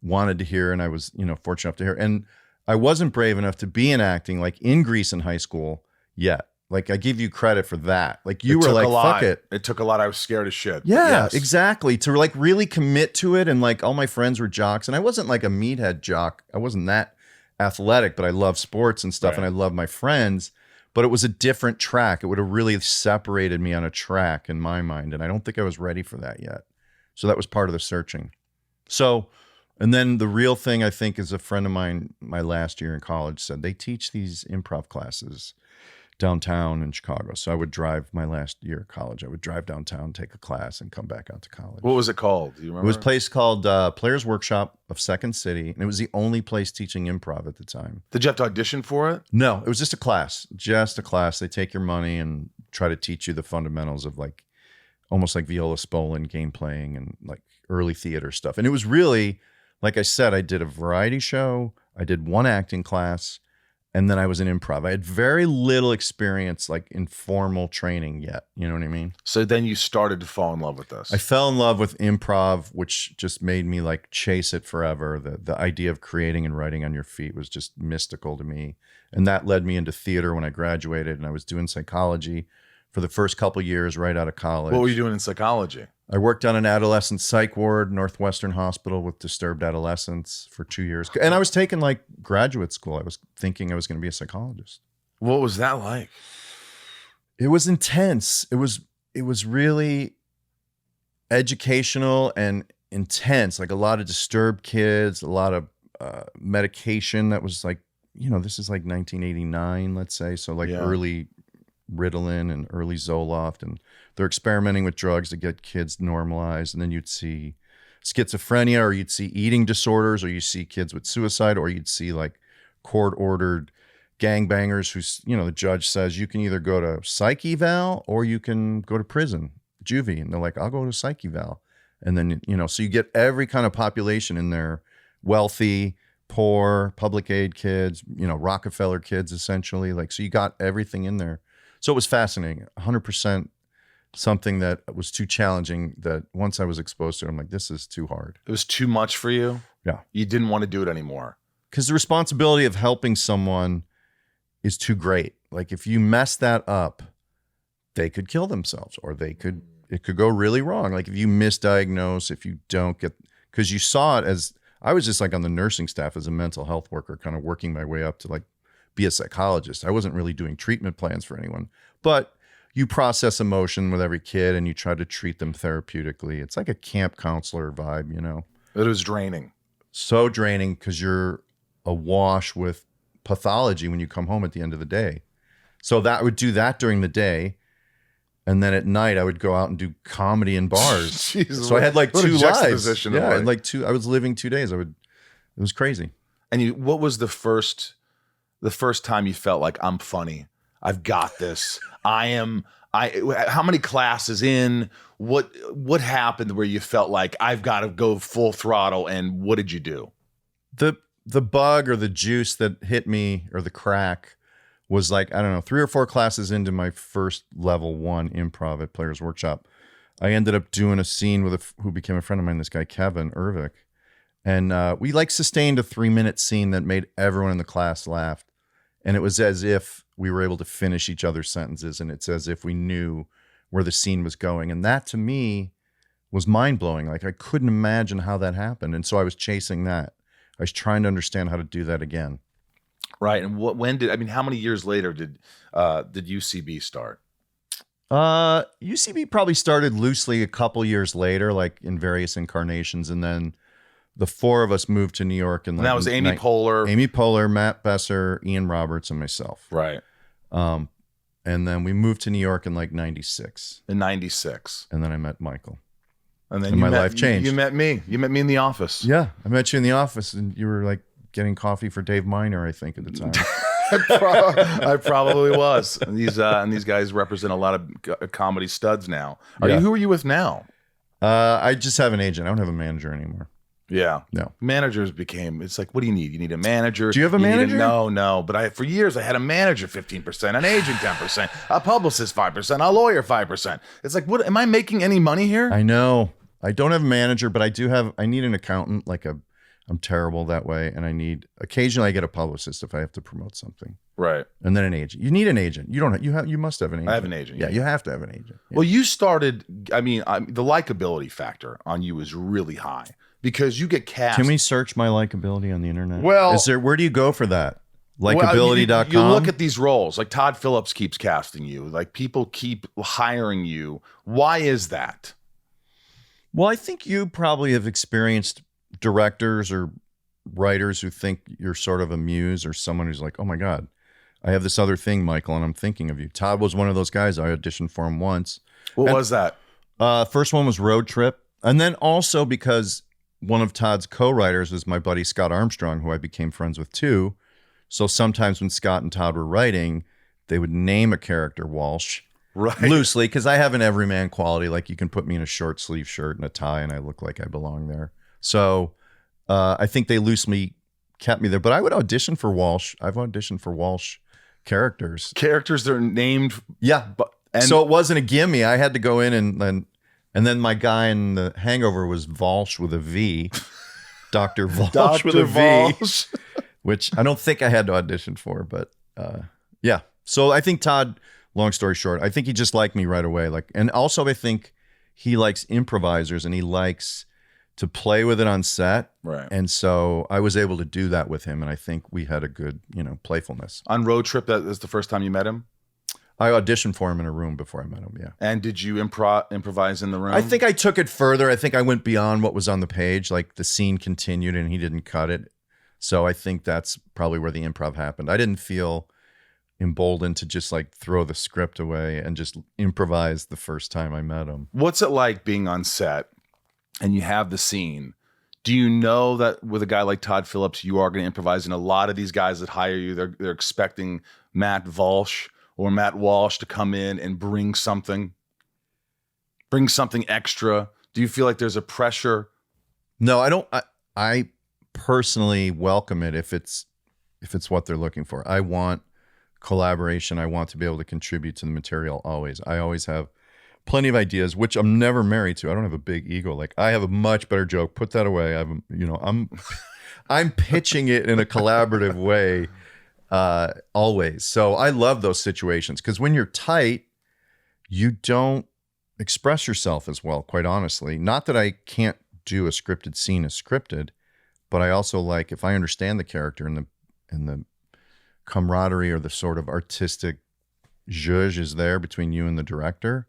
wanted to hear. And I was, fortunate enough to hear. And I wasn't brave enough to be in acting, like in Grease in high school yet. Like, I give you credit for that. Like, you were like, fuck it. It took a lot. I was scared as shit. Yeah, yes. Exactly. To like really commit to it. And like all my friends were jocks. And I wasn't like a meathead jock. I wasn't that athletic, but I love sports and stuff. Right. And I love my friends. But it was a different track. It would have really separated me on a track in my mind. And I don't think I was ready for that yet. So that was part of the searching. So, and then the real thing, I think, is a friend of mine, my last year in college, said they teach these improv classes downtown in Chicago. So I would drive my last year of college. I would drive downtown, take a class, and come back out to college. What was it called? Do you remember? It was a place called Players Workshop of Second City. And it was the only place teaching improv at the time. Did you have to audition for it? No, it was just a class. Just a class. They take your money and try to teach you the fundamentals of like, almost like Viola Spolin game playing and like early theater stuff. And it was really, like I said, I did a variety show. I did one acting class. And then I was in improv. I had very little experience, like informal training yet. You know what I mean? So then you started to fall in love with this. I fell in love with improv, which just made me like chase it forever. The idea of creating and writing on your feet was just mystical to me. And that led me into theater when I graduated, and I was doing psychology for the first couple of years right out of college. What were you doing in psychology? I worked on an adolescent psych ward, Northwestern Hospital, with disturbed adolescents for 2 years. And I was taking like graduate school. I was thinking I was going to be a psychologist. What was that like? It was intense. It was really educational and intense. Like a lot of disturbed kids, a lot of medication that was like, this is like 1989, let's say. So like early Ritalin and early Zoloft, and they're experimenting with drugs to get kids normalized. And then you'd see schizophrenia, or you'd see eating disorders, or you see kids with suicide, or you'd see like court-ordered gangbangers who's, the judge says you can either go to psych eval or you can go to prison, juvie. And they're like, I'll go to psych eval. And then, so you get every kind of population in there, wealthy, poor, public aid kids, Rockefeller kids, essentially. Like, so you got everything in there. So it was fascinating, 100% something that was too challenging, that once I was exposed to it, I'm like, this is too hard. It was too much for you? Yeah. You didn't want to do it anymore? Because the responsibility of helping someone is too great. Like if you mess that up, they could kill themselves, or it could go really wrong. Like if you misdiagnose, if you don't get, because you saw it as, I was just like on the nursing staff as a mental health worker, kind of working my way up to like be a psychologist. I wasn't really doing treatment plans for anyone, but you process emotion with every kid and you try to treat them therapeutically. It's like a camp counselor vibe, It was draining. So draining, because you're awash with pathology when you come home at the end of the day. So that I would do that during the day. And then at night I would go out and do comedy in bars. Jesus, so I had like 2 lives. Yeah, I had like I was living 2 days. It was crazy. And what was the first time you felt like, I'm funny, I've got this, I'm how many classes in? What happened where you felt like I've got to go full throttle? And what did you do? The bug or the juice that hit me, or the crack, was like, I don't know, 3 or 4 classes into my first level 1 improv at Players Workshop. I ended up doing a scene with who became a friend of mine, this guy, Kevin Ervik. And we like sustained a 3-minute scene that made everyone in the class laugh. And it was as if we were able to finish each other's sentences. And it's as if we knew where the scene was going. And that to me was mind blowing. Like I couldn't imagine how that happened. And so I was chasing that. I was trying to understand how to do that again. Right. And how many years later did UCB start? UCB probably started loosely a couple years later, like in various incarnations. And then the 4 of us moved to New York. And that was Amy Poehler, Matt Besser, Ian Roberts, and myself. Right. And then we moved to New York in like 96. In 96. And then I met Michael. And then my life changed. You met me. You met me in the office. Yeah. I met you in the office, and you were like getting coffee for Dave Miner, I think, at the time. I probably was. And these guys represent a lot of comedy studs now. Who are you with now? I just have an agent. I don't have a manager anymore. Yeah. No. Managers it's like, what do you need? You need a manager. Do you have a manager? No. But for years I had a manager 15%, an agent 10%, a publicist 5%, a lawyer 5%. It's like, what am I making any money here? I know. I don't have a manager, but I need an accountant. I'm terrible that way. And occasionally I get a publicist if I have to promote something. Right. And then an agent. You need an agent. You must have an agent. I have an agent. Yeah, you have to have an agent. Yeah. Well, you started, the likability factor on you is really high because you get cast. Can we search my likability on the internet? Well, where do you go for that? Likability.com? You look at these roles, like Todd Phillips keeps casting you, like people keep hiring you. Why is that? Well, I think you probably have experienced directors or writers who think you're sort of a muse, or someone who's like, oh my God, I have this other thing, Michael, and I'm thinking of you. Todd was one of those guys. I auditioned for him once. What was that? First one was Road Trip. And then also because one of Todd's co-writers was my buddy Scott Armstrong, who I became friends with too. So sometimes when Scott and Todd were writing, they would name a character Walsh. Right. Loosely, because I have an everyman quality. Like you can put me in a short sleeve shirt and a tie and I look like I belong there. So I think they loosely kept me there. But I would audition for Walsh. I've auditioned for Walsh characters. Characters that are named. Yeah. So it wasn't a gimme. I had to go in and then my guy in The Hangover was Walsh with a V. Dr. Walsh with a Walsh. V. Which I don't think I had to audition for. But yeah. So I think Todd... Long story short, I think he just liked me right away. And also I think he likes improvisers and he likes to play with it on set. Right. And so I was able to do that with him. And I think we had a good, playfulness. On Road Trip, that was the first time you met him? I auditioned for him in a room before I met him, yeah. And did you improvise in the room? I think I took it further. I think I went beyond what was on the page. Like the scene continued and he didn't cut it. So I think that's probably where the improv happened. I didn't feel emboldened to just throw the script away and just improvise the first time I met him. What's it like being on set and you have the scene? Do you know that with a guy like Todd Phillips, you are going to improvise? And a lot of these guys that hire you, they're expecting Matt Walsh or Matt Walsh to come in and bring something extra. Do you feel like there's a pressure? No, I don't. I personally welcome it if it's what they're looking for. I want collaboration. I want to be able to contribute to the material always. I always have plenty of ideas, which I'm never married to. I don't have a big ego. I have a much better joke. Put that away. I'm pitching it in a collaborative way always. So I love those situations because when you're tight, you don't express yourself as well, quite honestly. Not that I can't do a scripted scene as scripted, but I also like if I understand the character and the camaraderie or the sort of artistic zhuzh is there between you and the director,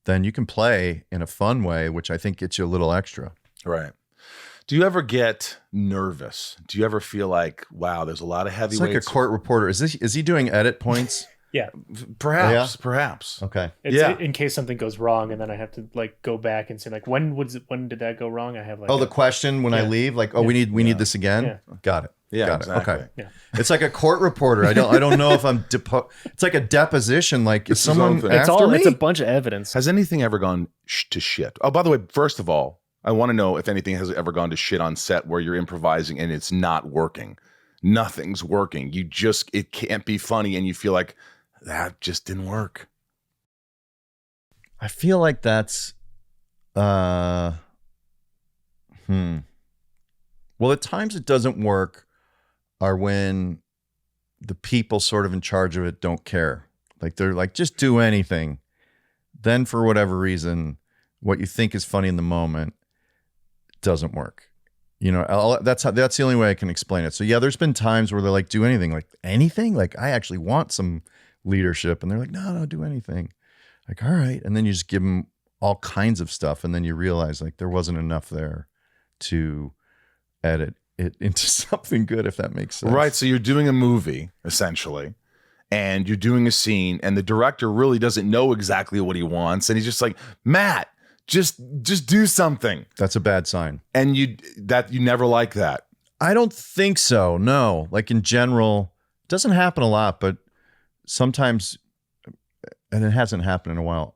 then you can play in a fun way, which I think gets you a little extra. Right. Do you ever get nervous? Do you ever feel like, wow, there's a lot of heavyweights? It's like a court reporter. Is he doing edit points? Yeah. Perhaps. Okay. It's Yeah. in case something goes wrong, and then I have to like go back and say like, when did that go wrong? I have like, The question when I Yeah. leave, like, we need this again. Yeah. Got it. Yeah, Got exactly. it. Okay. Yeah. It's like a court reporter. I don't know if I'm it's like a deposition. Like, is It's his own someone thing. after me? It's a bunch of evidence. Has anything ever gone to shit? Oh, by the way, first of all, I want to know if anything has ever gone to shit on set where you're improvising and it's not working. Nothing's working. It can't be funny, and you feel like that just didn't work. I feel like that's well, the times it doesn't work are when the people sort of in charge of it don't care. Like, they're like, just do anything. Then for whatever reason, what you think is funny in the moment doesn't work. You know, that's the only way I can explain it. So yeah, there's been times where they're like, do anything. Like, anything? Like, I actually want some leadership. And they're like, no, do anything. Like, all right. And then you just give them all kinds of stuff. And then you realize like there wasn't enough there to edit it into something good, if that makes sense. Right. So you're doing a movie, essentially, and you're doing a scene, and the director really doesn't know exactly what he wants. And he's just like, Matt, just do something. That's a bad sign. And you never like that. I don't think so. No. Like, in general, it doesn't happen a lot, but sometimes, and it hasn't happened in a while.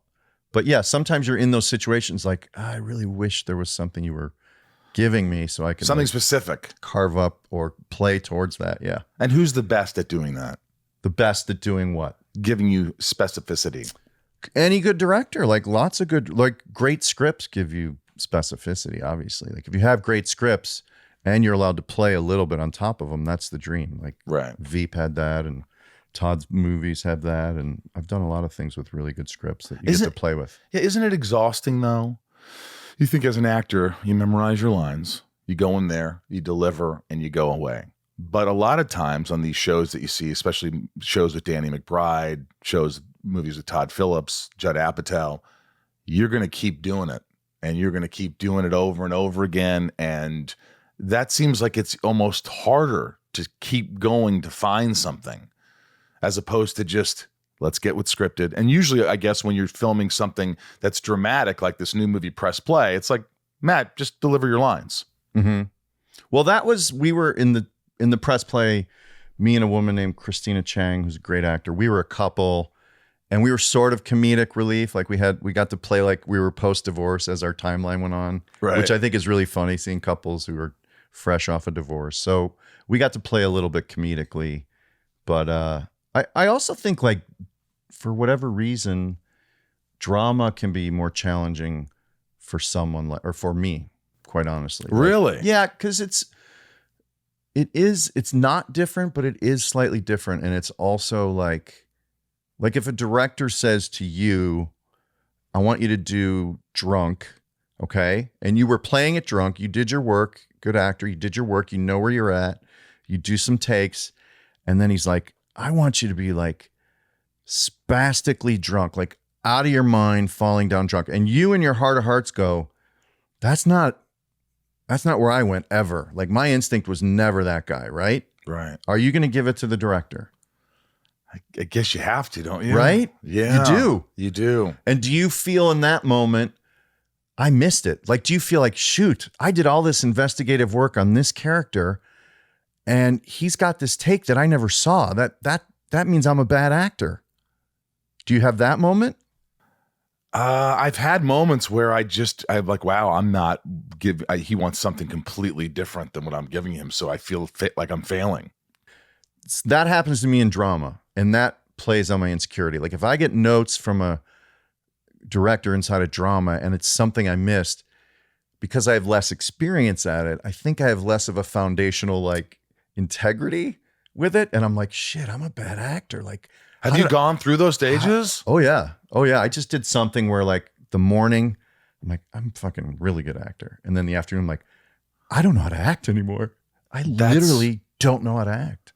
But yeah, sometimes you're in those situations like, I really wish there was something you were giving me so I could Something like, specific. carve up or play towards that. Yeah. And who's the best at doing that? The best at doing what? Giving you specificity. Any good director, like lots of good, like great scripts give you specificity, obviously. Like, if you have great scripts and you're allowed to play a little bit on top of them, that's the dream. Like, Right. Veep had that, and Todd's movies have that. And I've done a lot of things with really good scripts that you get to play with. Yeah, isn't it exhausting though? You think as an actor, you memorize your lines, you go in there, you deliver, and you go away. But a lot of times on these shows that you see, especially shows with Danny McBride, movies with Todd Phillips, Judd Apatow, you're going to keep doing it, and you're going to keep doing it over and over again. And that seems like it's almost harder to keep going to find something as opposed to just, let's get what's scripted. And usually, I guess, when you're filming something that's dramatic, like this new movie, Press Play, it's like, Matt, just deliver your lines. Mm-hmm. Well, we were in the Press Play, me and a woman named Christina Chang, who's a great actor. We were a couple, and we were sort of comedic relief. Like, we got to play like we were post-divorce as our timeline went on, Right. which I think is really funny, seeing couples who are fresh off a divorce. So we got to play a little bit comedically. But I also think, like, for whatever reason, drama can be more challenging for someone or for me, quite honestly. Like, Really? yeah, because it's not different, but it is slightly different. And it's also like if a director says to you, I want you to do drunk, okay? And you were playing it drunk, you did your work, good actor, you did your work, you know where you're at, you do some takes, and then he's like, I want you to be like spastically drunk, like out of your mind, falling down drunk. And you in your heart of hearts go, that's not where I went ever. Like, my instinct was never that guy, right? Right. Are you going to give it to the director? I guess you have to, don't you? Right? Yeah. You do. You do. And do you feel in that moment, I missed it? Like, do you feel like, shoot, I did all this investigative work on this character and he's got this take that I never saw. That means I'm a bad actor. Do you have that moment? I've had moments where I'm like, wow, I'm not he wants something completely different than what I'm giving him. So I feel like I'm failing. That happens to me in drama, and that plays on my insecurity. Like, if I get notes from a director inside a drama and it's something I missed, because I have less experience at it, I think I have less of a foundational like integrity with it. And I'm like, shit, I'm a bad actor. Like, Have you gone through those stages? Oh yeah. I just did something where, like, the morning, I'm like, I'm a fucking really good actor. And then the afternoon, I'm like, I don't know how to act anymore. I literally don't know how to act.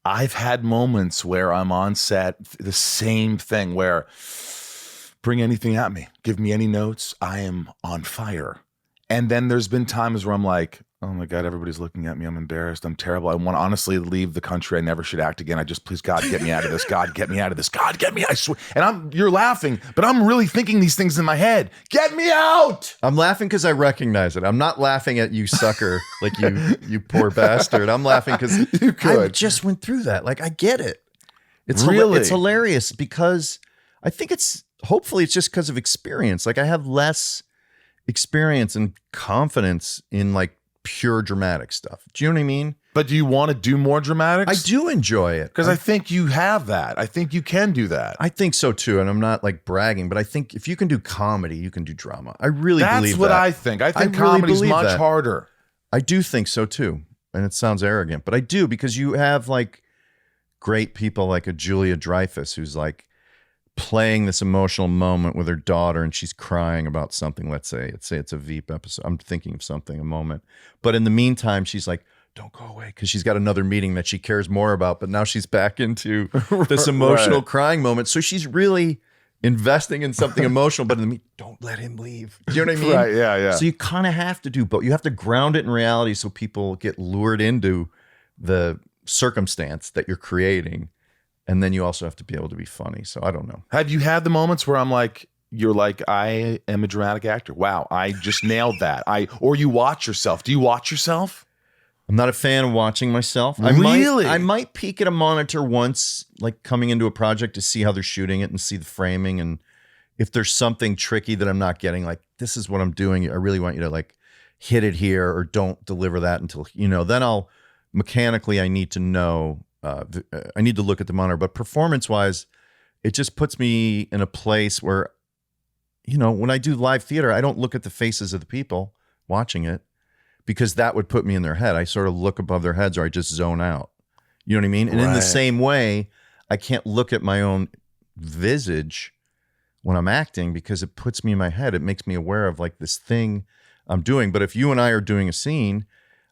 I've had moments where I'm on set, the same thing, where bring anything at me, give me any notes, I am on fire. And then there's been times where I'm like, Oh my God, everybody's looking at me. I'm embarrassed. I'm terrible. I want to honestly leave the country. I never should act again. I just, please, God, get me out of this. God, get me out of this. God, get me. I swear. And you're laughing, but I'm really thinking these things in my head. Get me out. I'm laughing because I recognize it. I'm not laughing at you, sucker, like you poor bastard. I'm laughing because I just went through that. Like, I get it. It's really, it's hilarious because I think hopefully it's just because of experience. Like, I have less experience and confidence in like pure dramatic stuff. Do you know what I mean? But do you want to do more dramatics? I do enjoy it. Because I think you have that. I think you can do that. I think so too. And I'm not like bragging, but I think if you can do comedy, you can do drama. I really believe that. That's what I think. I think really comedy's believe much that. harder. I do think so too. And it sounds arrogant, but I do, because you have like great people like a Julia Dreyfus who's like playing this emotional moment with her daughter and she's crying about something. Let's say it's a Veep episode. I'm thinking of something, a moment. But in the meantime, she's like, don't go away, because she's got another meeting that she cares more about. But now she's back into this emotional crying moment. So she's really investing in something emotional, but in the don't let him leave. Do you know what I mean? Right, yeah. So you kind of have to do both. You have to ground it in reality so people get lured into the circumstance that you're creating. And then you also have to be able to be funny. So I don't know. Have you had the moments where you're like, I am a dramatic actor. Wow, I just nailed that. Or you watch yourself. Do you watch yourself? I'm not a fan of watching myself. Really? I might peek at a monitor once, like coming into a project to see how they're shooting it and see the framing. And if there's something tricky that I'm not getting, like, this is what I'm doing, I really want you to like hit it here, or don't deliver that until, then I'll mechanically, I need to know, I need to look at the monitor. But performance-wise, it just puts me in a place where, when I do live theater, I don't look at the faces of the people watching it, because that would put me in their head. I sort of look above their heads, or I just zone out. You know what I mean? And in the same way, I can't look at my own visage when I'm acting, because it puts me in my head. It makes me aware of like this thing I'm doing. But if you and I are doing a scene,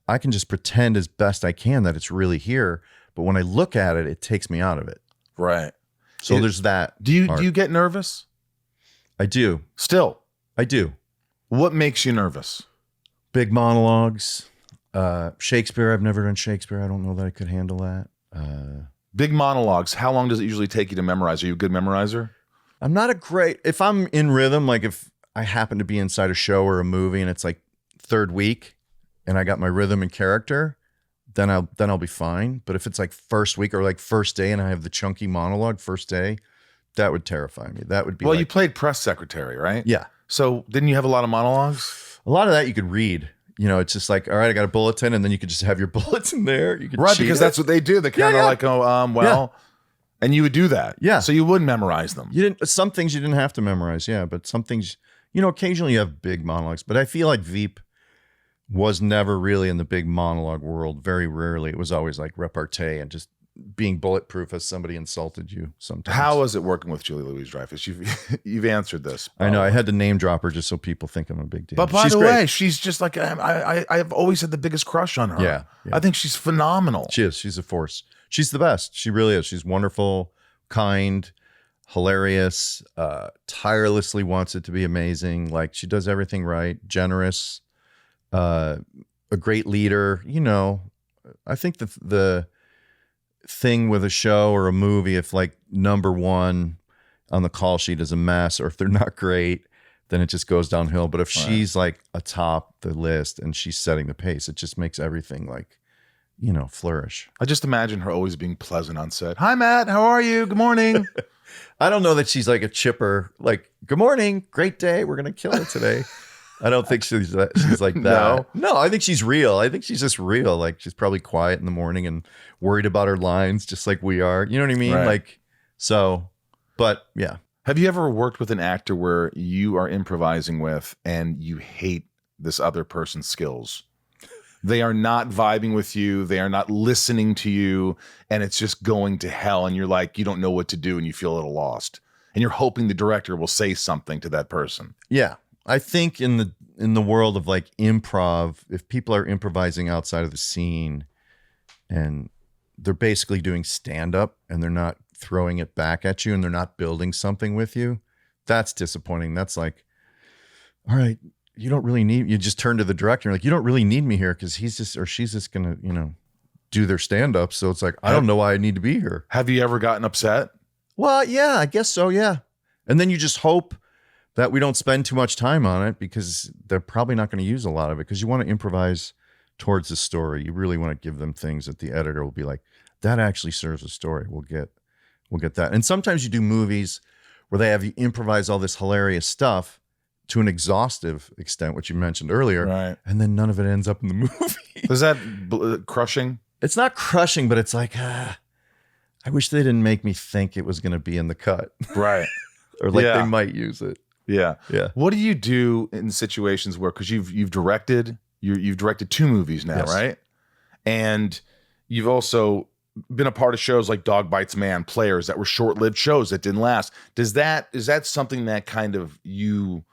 I can just pretend as best I can that it's really here. But when I look at it, it takes me out of it. Right. So there's that. Do you get nervous? I do. Still? I do. What makes you nervous? Big monologues. Shakespeare. I've never done Shakespeare. I don't know that I could handle that. Big monologues. How long does it usually take you to memorize? Are you a good memorizer? I'm not if I'm in rhythm, like if I happen to be inside a show or a movie and it's like third week and I got my rhythm and character, then I'll be fine. But if it's like first week or like first day and I have the chunky monologue first day, that would terrify me. That would be you played press secretary, right? Yeah. So didn't you have a lot of monologues? A lot of that you could read. It's just like, all right, I got a bulletin, and then you could just have your bullets in there. You could because that's what they do. They kind of like, and you would do that. Yeah. So you would memorize them. Some things you didn't have to memorize, but some things, occasionally you have big monologues. But I feel like Veep was never really in the big monologue world. Very rarely. It was always like repartee and just being bulletproof as somebody insulted you sometimes. How was it working with Julia Louis-Dreyfus? You've answered this. I know. I had to name drop her just so people think I'm a big deal. But by the way, she's just like, I've always had the biggest crush on her. Yeah. I think she's phenomenal. She is. She's a force. She's the best. She really is. She's wonderful, kind, hilarious, tirelessly wants it to be amazing. Like, she does everything right, generous, a great leader. I think the thing with a show or a movie, if like number one on the call sheet is a mess, or if they're not great, then it just goes downhill. But if she's like atop the list and she's setting the pace, it just makes everything like, flourish. I just imagine her always being pleasant on set. Hi, Matt. How are you? Good morning. I don't know that she's like a chipper, like, good morning, great day, we're going to kill it today. I don't think she's like that. No, I think she's real. I think she's just real. Like, she's probably quiet in the morning and worried about her lines, just like we are. You know what I mean? Right. Like, so, but yeah. Have you ever worked with an actor where you are improvising with and you hate this other person's skills? They are not vibing with you. They are not listening to you. And it's just going to hell. And you're like, you don't know what to do and you feel a little lost. And you're hoping the director will say something to that person. Yeah. I think in the world of like improv, if people are improvising outside of the scene and they're basically doing stand-up and they're not throwing it back at you and they're not building something with you, that's disappointing. That's like, all right, you don't really need, you just turn to the director and like, you don't really need me here because he's just, or she's just going to, you know, do their stand-up. So it's like, I don't know why I need to be here. Have you ever gotten upset? Well, yeah, I guess so. Yeah. And then you just hope that we don't spend too much time on it because they're probably not going to use a lot of it because you want to improvise towards the story. You really want to give them things that the editor will be like, that actually serves the story. We'll get that. And sometimes you do movies where they have you improvise all this hilarious stuff to an exhaustive extent, which you mentioned earlier. Right. And then none of it ends up in the movie. Is that crushing? It's not crushing, but it's like, I wish they didn't make me think it was going to be in the cut. Right. Or like they might use it. Yeah. Yeah. What do you do in situations where, because you've directed 2 movies now, Yes. right? And you've also been a part of shows like Dog Bites Man, Players, that were short-lived shows that didn't last. Is that something that kind of you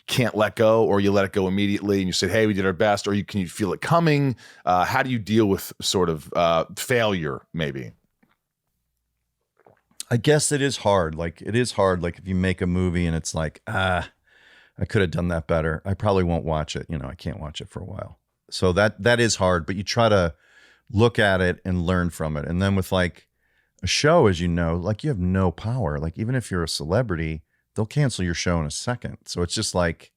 can't let go, or you let it go immediately and you said, hey, we did our best, or can you feel it coming? How do you deal with sort of failure, maybe? I guess it is hard. Like it is hard. Like if you make a movie and it's like, I could have done that better. I probably won't watch it. You know, I can't watch it for a while. So that is hard, but you try to look at it and learn from it. And then with like a show, as you know, like you have no power. Like even if you're a celebrity, they'll cancel your show in a second. So it's just like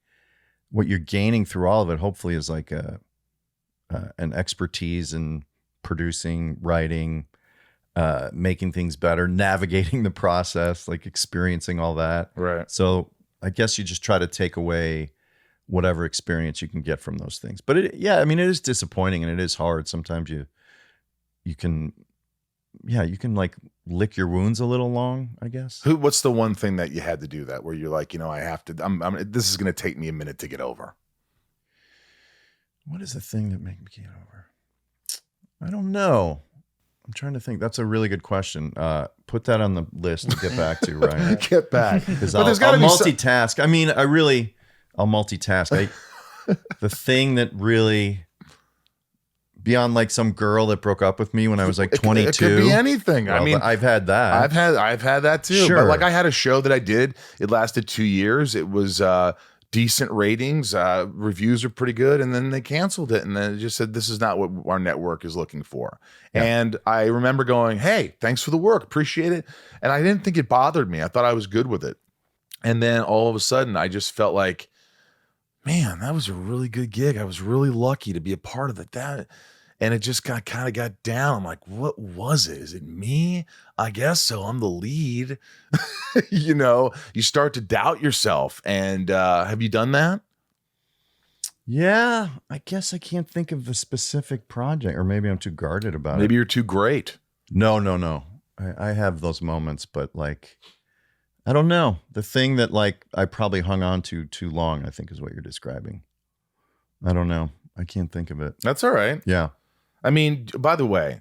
what you're gaining through all of it, hopefully, is like an expertise in producing, writing, making things better, navigating the process, like experiencing all that. Right. So I guess you just try to take away whatever experience you can get from those things. But it is disappointing and it is hard. Sometimes you can like lick your wounds a little long, I guess. What's the one thing that you had to do that where you're like, you know, I have to, this is going to take me a minute to get over? What is the thing that made me get over? I don't know. I'm trying to think. That's a really good question. Put that on the list to get back to, Ryan. Get back. Because But I'll there's gotta be multitask. I'll multitask. The thing that really, beyond like some girl that broke up with me when I was like 22. It could be anything. Well, I mean, I've had that. I've had that too. Sure. But like I had a show that I did. It lasted 2 years. It was decent ratings. Reviews are pretty good. And then they canceled it. And then it just said, this is not what our network is looking for. Yeah. And I remember going, hey, thanks for the work. Appreciate it. And I didn't think it bothered me. I thought I was good with it. And then all of a sudden I just felt like, man, that was a really good gig. I was really lucky to be a part of it. And it just kind of got down. I'm like, what was it? Is it me? I guess so. I'm the lead. You know, you start to doubt yourself. And have you done that? Yeah, I guess I can't think of a specific project, or maybe I'm too guarded about it. Maybe you're too great. No. I have those moments, but like, I don't know. The thing that like I probably hung on to too long, I think, is what you're describing. I don't know. I can't think of it. That's all right. Yeah. I mean, by the way,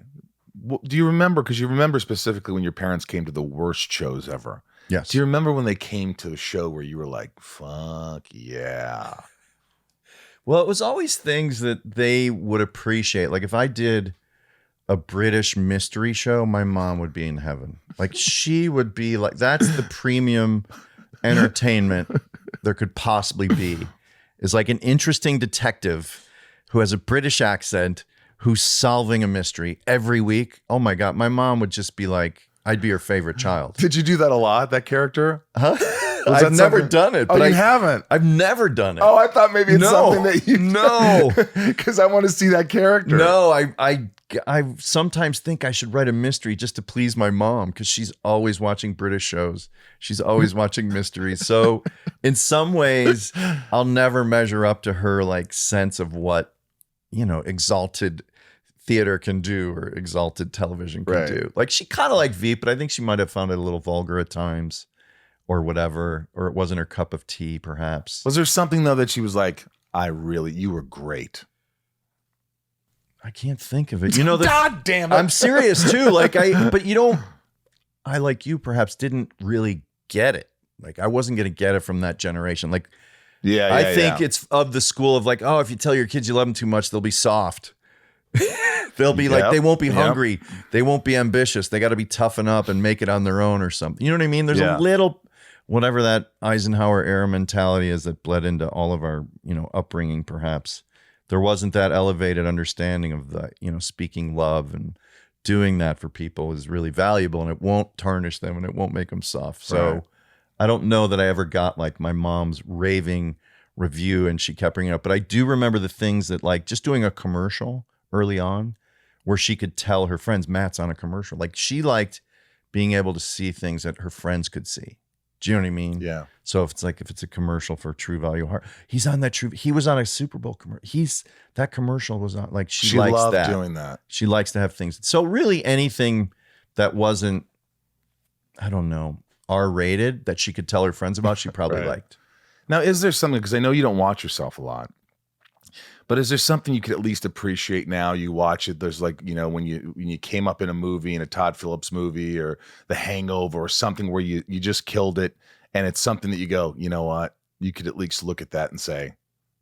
do you remember, because you remember specifically when your parents came to the worst shows ever? Yes. Do you remember when they came to a show where you were like, fuck yeah? Well, it was always things that they would appreciate. Like if I did a British mystery show, my mom would be in heaven. Like she would be like, that's the premium entertainment there could possibly be, is like an interesting detective who has a British accent who's solving a mystery every week. Oh my God. My mom would just be like, I'd be her favorite child. Did you do that a lot, that character? Huh? Was I've never done it. Oh, But you haven't? I've never done it. Oh, I thought maybe it's something that you... No. Because I want to see that character. No, I sometimes think I should write a mystery just to please my mom because she's always watching British shows. She's always watching mysteries. So in some ways, I'll never measure up to her like sense of what, you know, exalted theater can do or exalted television can do. Like she kind of liked Veep, but I think she might have found it a little vulgar at times or whatever, or it wasn't her cup of tea perhaps. Was there something though that she was like, you were great? I can't think of it. You know, God damn it. I'm serious too. Like I like you perhaps didn't really get it. Like I wasn't going to get it from that generation. Like, I think it's of the school of like, oh, if you tell your kids you love them too much, they'll be soft. They'll be like, they won't be hungry. They won't be ambitious. They got to be toughen up and make it on their own or something. You know what I mean? There's a little whatever that Eisenhower era mentality is that bled into all of our, upbringing, perhaps there wasn't that elevated understanding of the, speaking love and doing that for people is really valuable, and it won't tarnish them and it won't make them soft. So Right. I don't know that I ever got like my mom's raving review and she kept bringing it up, but I do remember the things that, like, just doing a commercial early on where she could tell her friends, Matt's on a commercial. Like, she liked being able to see things that her friends could see. Do you know what I mean? Yeah. So if it's a commercial for True Value Heart, he was on a Super Bowl commercial. That commercial was on, like, she likes loved that. doing that. She likes to have things. So really anything that wasn't, I don't know, R-rated that she could tell her friends about, she probably Right. liked. Now, is there something, because I know you don't watch yourself a lot, but is there something you could at least appreciate now you watch it? There's like, when you came up in a movie, in a Todd Phillips movie or The Hangover or something where you just killed it, and it's something that you go, you know what? You could at least look at that and say,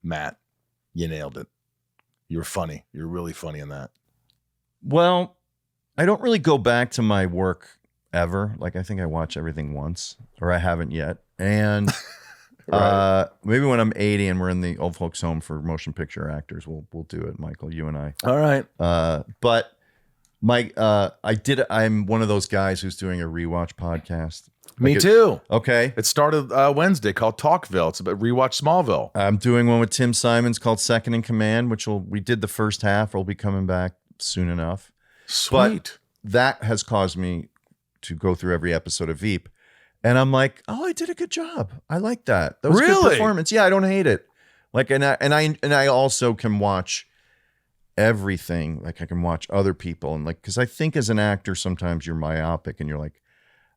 Matt, you nailed it. You're funny. You're really funny in that. Well, I don't really go back to my work ever. Like, I think I watch everything once, or I haven't yet. And Right. maybe when I'm 80 and we're in the old folks home for motion picture actors, we'll do it, Michael, you and I. All right. But I'm one of those guys who's doing a Rewatch podcast. Me Like too. Okay. It started Wednesday, called Talkville. It's about Rewatch Smallville. I'm doing one with Tim Simons called Second in Command, we did the first half. We'll be coming back soon enough. Sweet. That has caused me to go through every episode of Veep. And I'm like, oh, I did a good job. I like that. That was a good Really? performance. Yeah, I don't hate it. Like, and I also can watch everything. Like, I can watch other people, and like, because I think as an actor, sometimes you're myopic and you're like,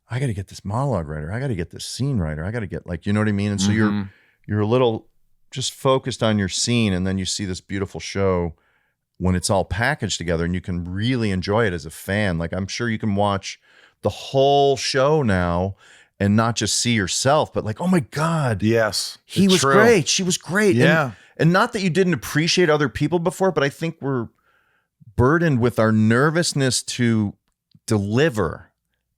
I got to get this monologue writer. I got to get this scene writer. I got to get, like, you know what I mean? And so Mhm. you're a little just focused on your scene, and then you see this beautiful show when it's all packaged together, and you can really enjoy it as a fan. Like, I'm sure you can watch the whole show now and not just see yourself, but like, oh my God, Yes. he it's was true. great. She was great. Yeah. And not that you didn't appreciate other people before, but I think we're burdened with our nervousness to deliver.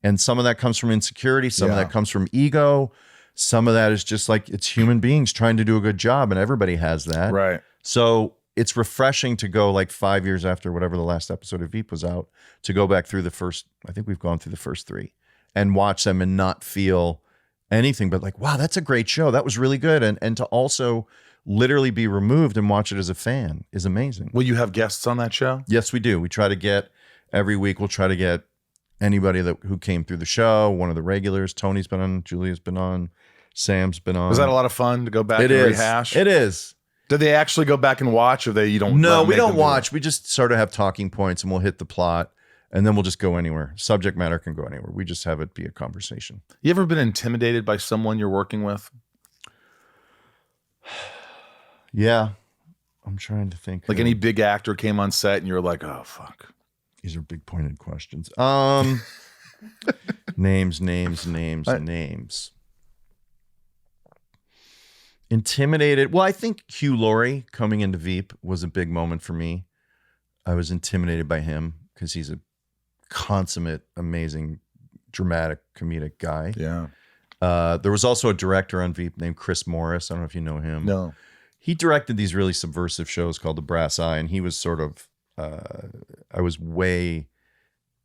And some of that comes from insecurity. Some of Yeah. that comes from ego. Some of that is just like, it's human beings trying to do a good job, and everybody has that. Right. So it's refreshing to go like 5 years after whatever the last episode of Veep was out, to go back through I think we've gone through the first 3 and watch them and not feel anything but like, wow, that's a great show. That was really good. And to also literally be removed and watch it as a fan is amazing. Will you have guests on that show? Yes, we do. We try to get, every week we'll try to get anybody who came through the show, one of the regulars. Tony's been on, Julia's been on, Sam's been on. Was that a lot of fun to go back It and is. rehash? It is. Did they actually go back and watch, or you don't? No, let we make don't them do it? watch. We just sort of have talking points, and we'll hit the plot, and then we'll just go anywhere. Subject matter can go anywhere. We just have it be a conversation. You ever been intimidated by someone you're working with? Yeah. I'm trying to think. Like any big actor came on set and you're like, oh, fuck. These are big pointed questions. Names. Intimidated. Well, I think Hugh Laurie coming into Veep was a big moment for me. I was intimidated by him because he's a consummate, amazing, dramatic, comedic guy. Yeah. There was also a director on Veep named Chris Morris. I don't know if you know him. No. He directed these really subversive shows called The Brass Eye, and he was sort of, I was way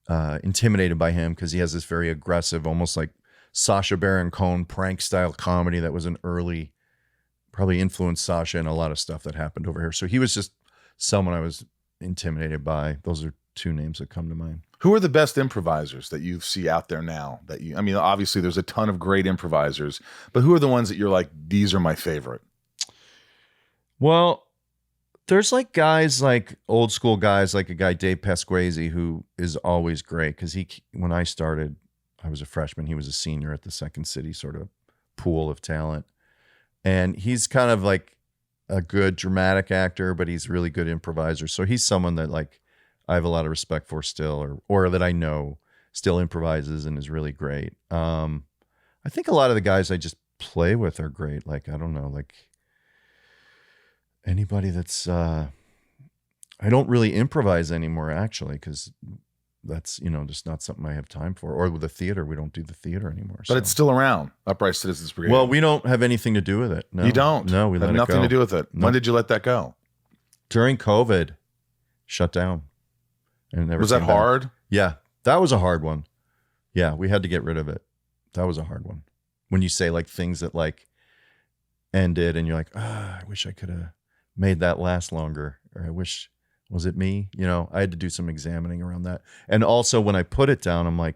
intimidated by him because he has this very aggressive, almost like Sacha Baron Cohen prank style comedy that was an early, probably influenced Sacha in a lot of stuff that happened over here. So he was just someone I was intimidated by. Those are 2 names that come to mind. Who are the best improvisers that you see out there now? I mean, obviously there's a ton of great improvisers, but who are the ones that you're like, these are my favorite? Well, there's like guys, like old school guys, like a guy, Dave Pasquesi, who is always great. Because when I started, I was a freshman. He was a senior at the Second City sort of pool of talent. And he's kind of like a good dramatic actor, but he's really good improviser. So he's someone that like I have a lot of respect for still, or that I know still improvises and is really great. I think a lot of the guys I just play with are great. Like, I don't know, like anybody that's I don't really improvise anymore, actually, because that's, just not something I have time for. Or with the theater, we don't do the theater anymore. But it's still around, Upright Citizens Brigade. Well, we don't have anything to do with it. No. You don't? No, we have let nothing it go. to do with it. No. When did you let that go? During COVID, shut down. And it never Was that came back. hard? Yeah, that was a hard one. Yeah, we had to get rid of it. That was a hard one. When you say like things that like ended and you're like, I wish I could have made that last longer. Or I wish, was it me? I had to do some examining around that. And also when I put it down, I'm like,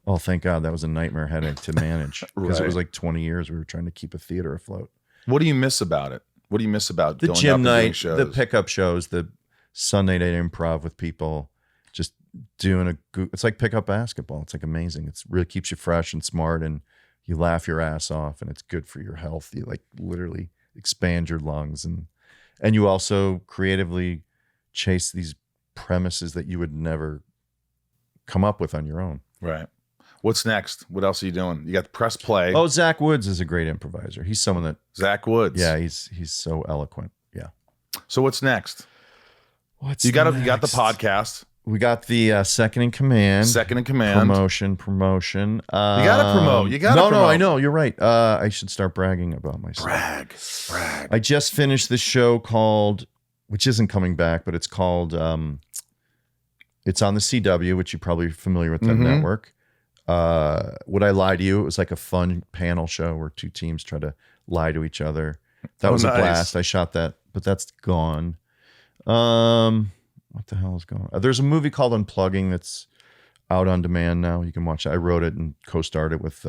oh, thank God, that was a nightmare headache to manage. Because it was like 20 years we were trying to keep a theater afloat. What do you miss about it? What do you miss about the going gym up and doing night, shows? the pickup shows, the Sunday night improv with people, just doing it's like pickup basketball. It's like amazing. It's really keeps you fresh and smart, and you laugh your ass off, and it's good for your health. You like literally expand your lungs, and you also creatively chase these premises that you would never come up with on your own. Right. What's next? What else are you doing? You got the press play. Oh, Zach Woods is a great improviser. He's someone that Zach Woods. Yeah, he's so eloquent. Yeah. So what's next? What's you got the next? podcast. We got the second in command. Second in command. Promotion. You got to promote. You got to promote. No, I know. You're right. I should start bragging about myself. Brag. I just finished this show called, which isn't coming back, but it's called, it's on the CW, which you're probably familiar with that network. Would I Lie to You? It was like a fun panel show where two teams try to lie to each other. That was a blast. I shot that, but that's gone. What the hell is going on? There's a movie called Unplugging that's out on demand now. You can watch it. I wrote it and co-starred it with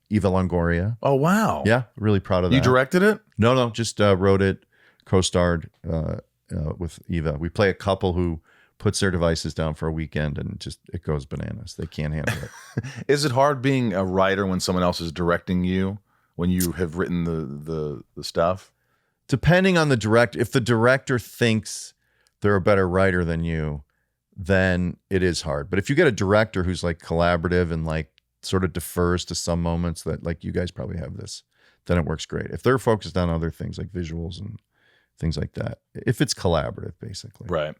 Eva Longoria. Oh, wow. Yeah, really proud of that. You directed it? No, just wrote it, co-starred with Eva. We play a couple who puts their devices down for a weekend and just it goes bananas. They can't handle it. Is it hard being a writer when someone else is directing you, when you have written the stuff? Depending on the director. If the director thinks they're a better writer than you, then it is hard. But if you get a director who's like collaborative and like sort of defers to some moments that like you guys probably have this, then it works great. If they're focused on other things like visuals and things like that, if it's collaborative, basically. Right.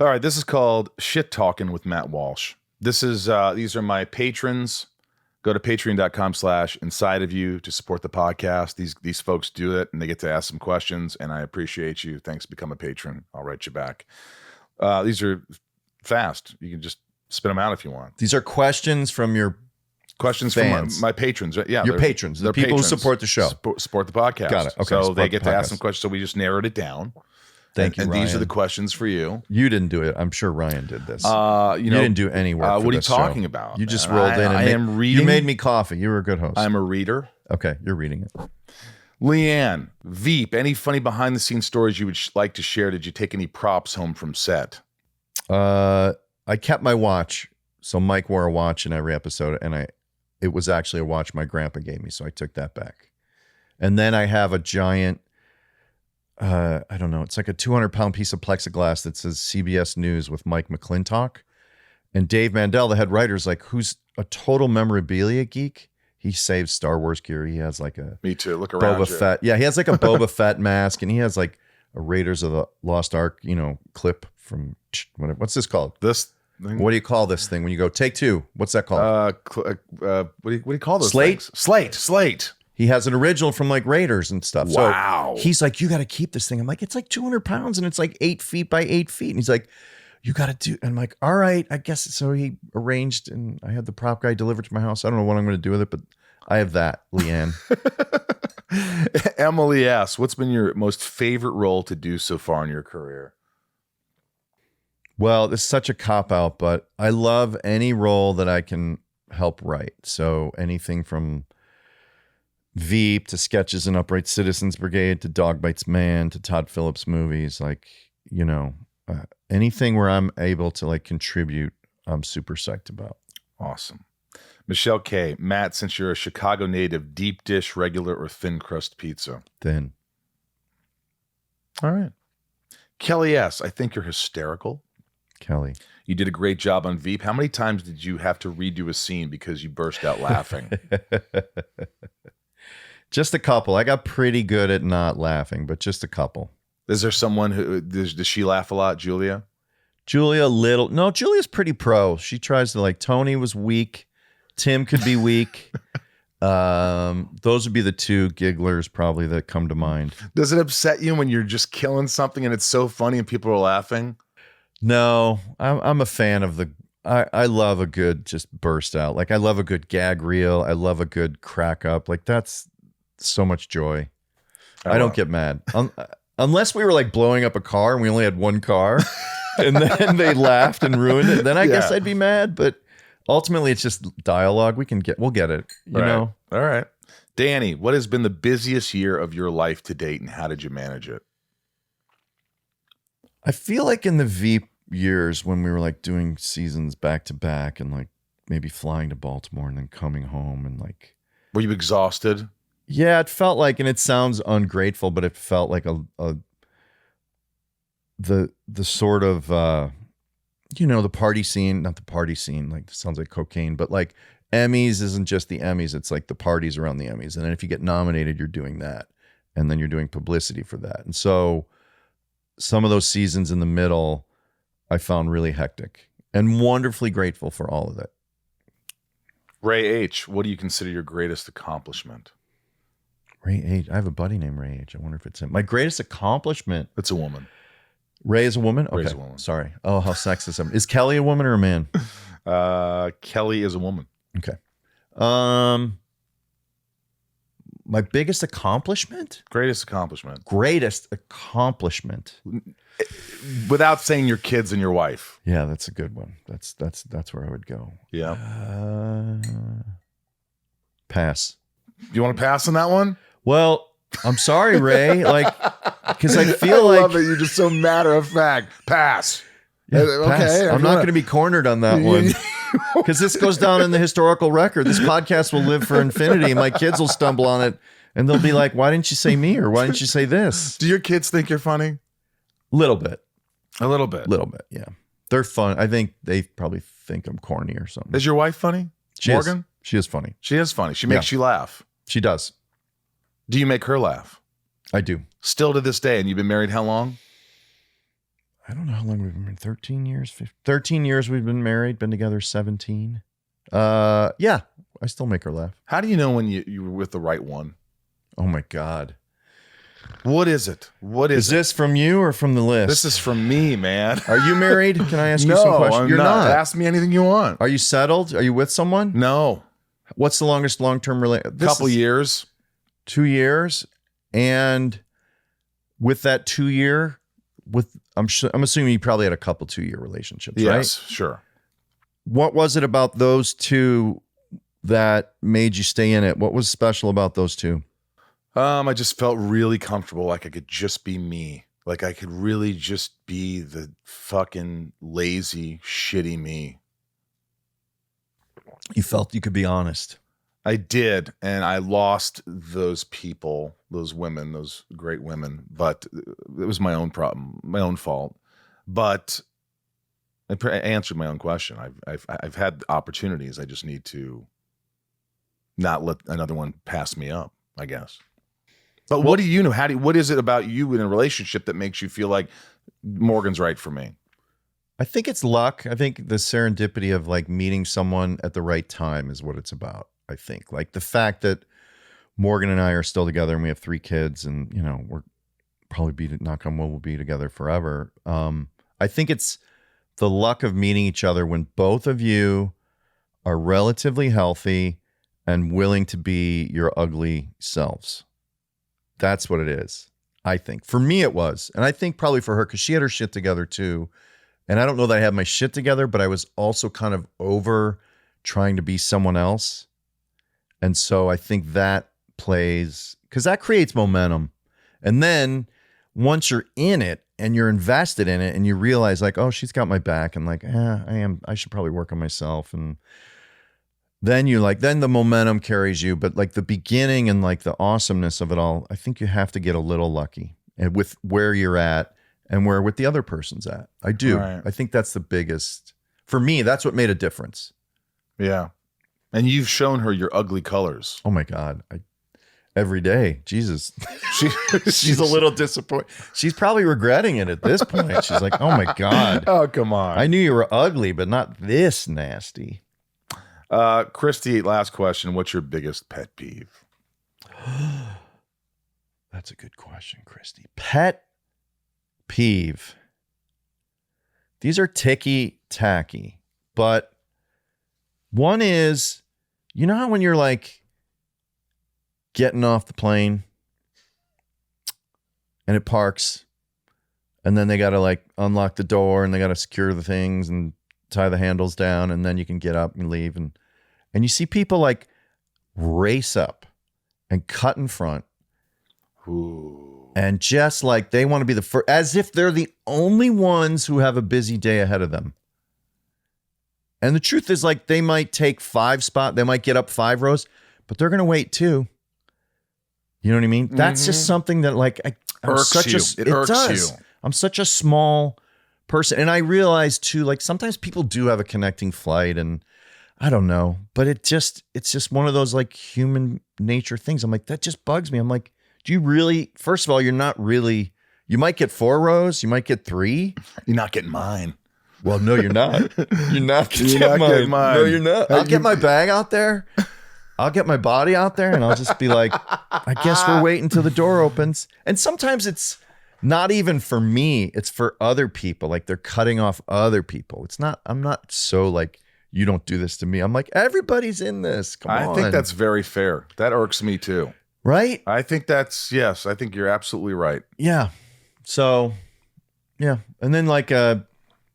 All right. This is called Shit Talkin' with Matt Walsh. This is these are my patrons. Go to patreon.com/inside of you to support the podcast. These folks do it and they get to ask some questions, and I appreciate you. Thanks. Become a patron. I'll write you back. These are fast. You can just spit them out if you want. These are questions from your questions fans. from my patrons. Yeah, your patrons, the people patrons who support the show, support the podcast. Got it. Okay, so they support get the to ask podcast. some questions. So we just narrowed it down. Thank you, and Ryan. these are the questions for you. You didn't do it. I'm sure Ryan did this. You didn't do any work. For what are you this talking show. about? You just man? rolled in. And I am reading. You made me coffee. You were a good host. I'm a reader. Okay, you're reading it. Leanne, Veep, any funny behind the scenes stories you would like to share? Did you take any props home from set? I kept my watch. So Mike wore a watch in every episode, and it was actually a watch my grandpa gave me, so I took that back. And then I have a giant, I don't know, it's like a 200-pound piece of plexiglass that says CBS News with Mike McClintock. And Dave Mandel, the head writer, is like, who's a total memorabilia geek. He saves Star Wars gear. He has like a Me too. Look around. Boba you. Fett. Yeah, he has like a Boba Fett mask, and he has like a Raiders of the Lost Ark, clip from what's this called? This thing? What do you call this thing when you go take two? What's that called? What do you call those Slate? things? Slate. He has an original from like Raiders and stuff. Wow. So he's like, you got to keep this thing. I'm like, it's like 200 pounds and it's like 8 feet by 8 feet. And he's like, you got to do. And I'm like, all right, I guess. So he arranged and I had the prop guy delivered to my house. I don't know what I'm going to do with it, but I have that, Leanne. Emily asks, what's been your most favorite role to do so far in your career? Well, this is such a cop-out, but I love any role that I can help write. So anything from Veep to Sketches in Upright Citizens Brigade to Dog Bites Man to Todd Phillips movies, like, anything where I'm able to like contribute, I'm super psyched about. Awesome. Michelle K. Matt, since you're a Chicago native, deep dish, regular, or thin crust pizza? Then All right. Kelly S. I think you're hysterical. Kelly. You did a great job on Veep. How many times did you have to redo a scene because you burst out laughing? Just a couple. I got pretty good at not laughing, but just a couple. Is there someone who does she laugh a lot, Julia? Julia's pretty pro. She tries to Tony was weak. Tim could be weak. Those would be the two gigglers probably that come to mind. Does it upset you when you're just killing something and it's so funny and people are laughing? No, I'm a fan of I love a good just burst out. I love a good gag reel. I love a good crack up. That's so much joy. I don't get mad. Unless we were blowing up a car and we only had one car and then they laughed and ruined it. Then I guess I'd be mad, but ultimately it's just dialogue. We'll get it. You know? All right. Danny, what has been the busiest year of your life to date and how did you manage it? I feel like in the Veep years when we were doing seasons back to back and maybe flying to Baltimore and then coming home and were you exhausted? Yeah, it felt and it sounds ungrateful, but it felt like the sort of the party scene, not the party scene, it sounds like cocaine, but Emmys isn't just the Emmys, it's the parties around the Emmys. And then if you get nominated, you're doing that. And then you're doing publicity for that. And so some of those seasons in the middle, I found really hectic and wonderfully grateful for all of it. Ray H., what do you consider your greatest accomplishment? Ray H. I have a buddy named Ray H. I wonder if it's him. My greatest accomplishment. It's a woman. Ray is a woman? Okay. Ray's a woman. Sorry. Oh, how sexist. Is Kelly a woman or a man? Kelly is a woman. Okay. My biggest accomplishment? Greatest accomplishment. Greatest accomplishment. Without saying your kids and your wife. Yeah, that's a good one. That's where I would go. Yeah. Pass. You want to pass on that one? Well, I'm sorry, Ray. Because I feel I love it. You're just so matter of fact. Pass. Yeah, okay. pass. I'm not going to be cornered on that one. Because this goes down in the historical record. This podcast will live for infinity. My kids will stumble on it and they'll be like, why didn't you say me? Or why didn't you say this? Do your kids think you're funny? Little bit. A little bit. Little bit, yeah. They're fun. I think they probably think I'm corny or something. Is your wife funny? Morgan? She is funny. She is funny. She makes you laugh. She does. Do you make her laugh? I do. Still to this day. And you've been married how long? I don't know how long we've been married. 13 years? 13 years we've been married. Been together 17. Yeah, I still make her laugh. How do you know when you were with the right one? Oh my God. What is it? What is this from you or from the list? This is from me, man. Are you married? Can I ask you No, some questions? I'm You're not. Ask me anything you want. Are you settled? Are you with someone? No. What's the longest long-term relationship? Couple years. 2 years. And with that 2 year, I'm assuming you probably had a couple 2-year relationships, right? Yes, sure. What was it about those two that made you stay in it? What was special about those two? I just felt really comfortable, like I could just be me. Like I could really just be the fucking lazy, shitty me. You felt you could be honest. I did, and I lost those people, those women, those great women, but it was my own problem, my own fault. But I answered my own question. I've had opportunities. I just need to not let another one pass me up, I guess. But what do you know? What is it about you in a relationship that makes you feel like Morgan's right for me? I think it's luck. I think the serendipity of meeting someone at the right time is what it's about. I think the fact that Morgan and I are still together and we have 3 kids and, we're probably knock on wood, we'll be together forever. I think it's the luck of meeting each other when both of you are relatively healthy and willing to be your ugly selves. That's what it is, I think. For me, it was. And I think probably for her, because she had her shit together too. And I don't know that I had my shit together, but I was also kind of over trying to be someone else. And so I think that plays, because that creates momentum. And then once you're in it and you're invested in it and you realize oh, she's got my back and I should probably work on myself. And then then the momentum carries you. But the beginning and the awesomeness of it all, I think you have to get a little lucky and with where you're at and where the other person's at. I do. Right. I think that's the biggest, for me, that's what made a difference. Yeah. And you've shown her your ugly colors. Oh my God. every day. Jesus. She, She's a little disappointed. She's probably regretting it at this point. She's like, oh my God. Oh, come on. I knew you were ugly, but not this nasty. Christy, last question. What's your biggest pet peeve? That's a good question, Christy. Pet peeve. These are ticky-tacky, but one is, you know how when you're like getting off the plane and it parks and then they got to like unlock the door and they got to secure the things and tie the handles down and then you can get up and leave. And you see people like race up and cut in front. Ooh. And just like they want to be the first, as if they're the only ones who have a busy day ahead of them. And the truth is, like, they might take 5 spots, they might get up 5 rows, but they're going to wait 2. You know what I mean? That's just something that, like, I'm Irks such you. a, It irks does. you. I'm such a small person. And I realize, too, like, sometimes people do have a connecting flight, and I don't know, but it's just one of those, like, human nature things. I'm like, that just bugs me. I'm like, do you really, first of all, you're not really, you might get 4 rows, you might get 3. You're not getting mine. Well, no, you're not. You're not You're not getting mine. No, you're not. I'll get my bag out there. I'll get my body out there, and I'll just be like, I guess we're waiting till the door opens. And sometimes it's not even for me. It's for other people. Like they're cutting off other people. It's not, I'm not so like, you don't do this to me. I'm like, everybody's in this. Come on. I think that's very fair. That irks me too. right. I think that's, yes, I think you're absolutely right. Yeah. So, yeah. And then like,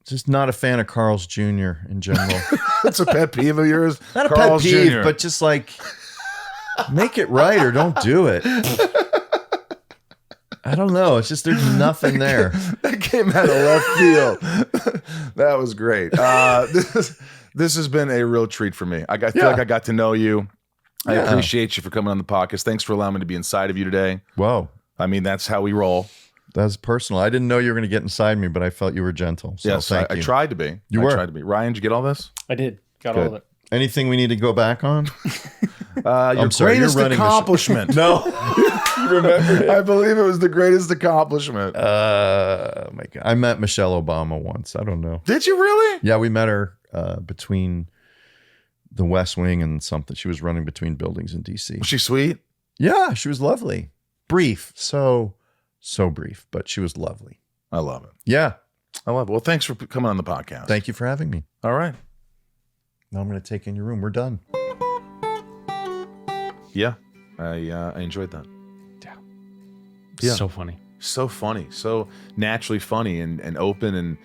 just not a fan of Carl's Jr. in general. That's a pet peeve of yours? Not a Carl's pet peeve, Jr. but just like make it right or don't do it. I don't know. It's just there's nothing there. That came out of left field. That was great. This has been a real treat for me. I feel like I got to know you. I Yeah. appreciate you for coming on the podcast. Thanks for allowing me to be inside of you today. Whoa. I mean, that's how we roll. That's personal. I didn't know you were going to get inside me, but I felt you were gentle. So Yes, thank I you. tried to be. You I were. tried to be. Ryan, did you get all this? I did. Got Good. all of it. Anything we need to go back on? Your I'm sorry, you're greatest running the show. accomplishment. No. You remember it? I believe it was the greatest accomplishment. Oh my God. I met Michelle Obama once. I don't know. Did you really? Yeah, we met her between the West Wing and something. She was running between buildings in DC. Was she sweet? Yeah, she was lovely. Brief. So brief, but she was lovely. I love it. Yeah. I love it. Well, thanks for coming on the podcast. Thank you for having me. All right. Now I'm going to take in your room. We're done. Yeah, I enjoyed that. Yeah. So funny. So funny, so naturally funny and open, and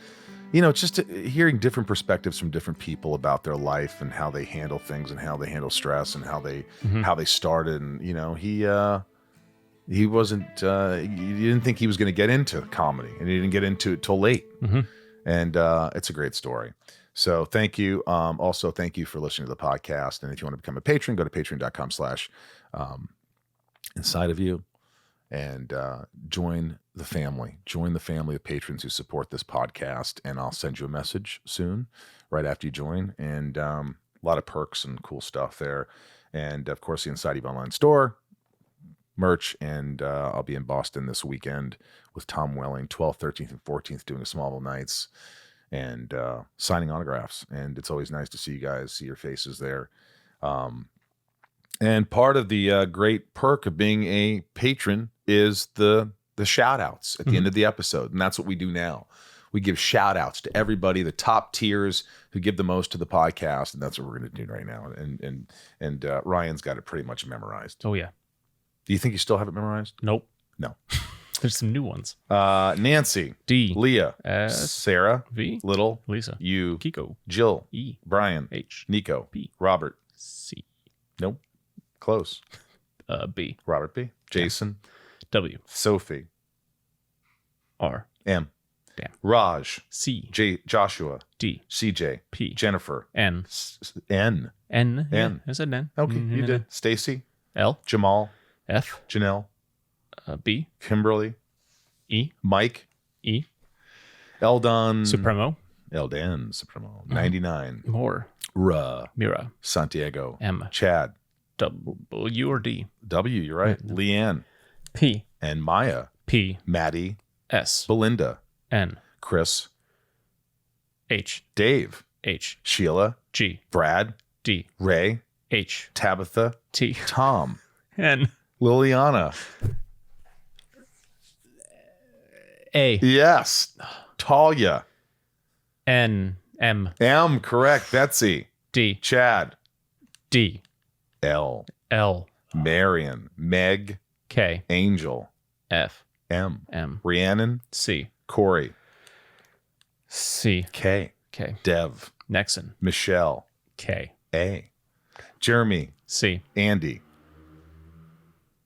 you know, just hearing different perspectives from different people about their life and how they handle things and how they handle stress and how they started. And you know, he wasn't you didn't think he was going to get into comedy, and he didn't get into it till late. And it's a great story. So thank you. Also, thank you for listening to the podcast. And if you want to become a patron, go to patreon.com/inside of you. And join the family. Join the family of patrons who support this podcast. And I'll send you a message soon, right after you join. And a lot of perks and cool stuff there. And of course, the Inside Eve online store, merch. And I'll be in Boston this weekend with Tom Welling, 12th, 13th, and 14th, doing a Smallville Nights and signing autographs. And it's always nice to see you guys, see your faces there. And part of the great perk of being a patron is the shout outs at the end of the episode. And that's what we do now. We give shout outs to everybody, the top tiers who give the most to the podcast. And that's what we're going to do right now. And Ryan's got it pretty much memorized. Oh, yeah. Do you think you still have it memorized? Nope. No. There's some new ones. Nancy, D. Leah, S. Sarah, V. Little, Lisa. you, Kiko. Jill, E. Brian, H. Nico, P. Robert. C. Nope. Close. B. Robert B. Jason, W. Sophie, R. M. Damn. Raj, C. J. Joshua, D. CJ, P. Jennifer, N. N. N. Yeah, N. I said N. Okay, you did. Stacy, L. Jamal, F. Janelle, B. Kimberly, E. Mike, E. Eldon, Supremo. Eldan Supremo, 99, More. Ra, Mira. Santiago, M. Chad, W or D? W, you're right. Leanne P. and Maya, P. Maddie, S. Belinda, N. Chris, H. Dave, H. Sheila, G. Brad, D. Ray, H. Tabitha, T. Tom, N. Liliana. A. Yes. Talia. N. M. M, correct. Betsy. D. Chad. D. L. L. Marion. Meg. K. Angel. F. M. M. Rhiannon. C. Corey. C. K. K. Dev. Nexon. Michelle. K. A. Jeremy. C. Andy.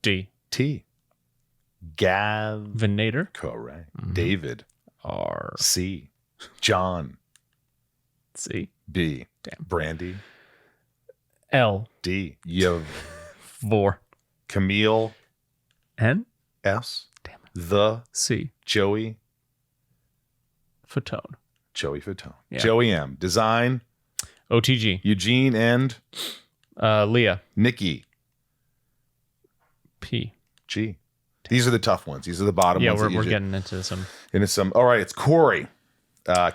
D. T. Gav. Venator. Correct. David. R. C. John. C. B. Damn. Brandy. L. D. Yev. 4. Camille. N. S. Damn it. The. C. Joey. Fatone. Joey Fatone. Yeah. Joey M. Design. OTG. Eugene and Leah. Nikki. P. G. These are the tough ones. These are the bottom Yeah, ones. we're getting into some. And it's some. All right, it's Corey,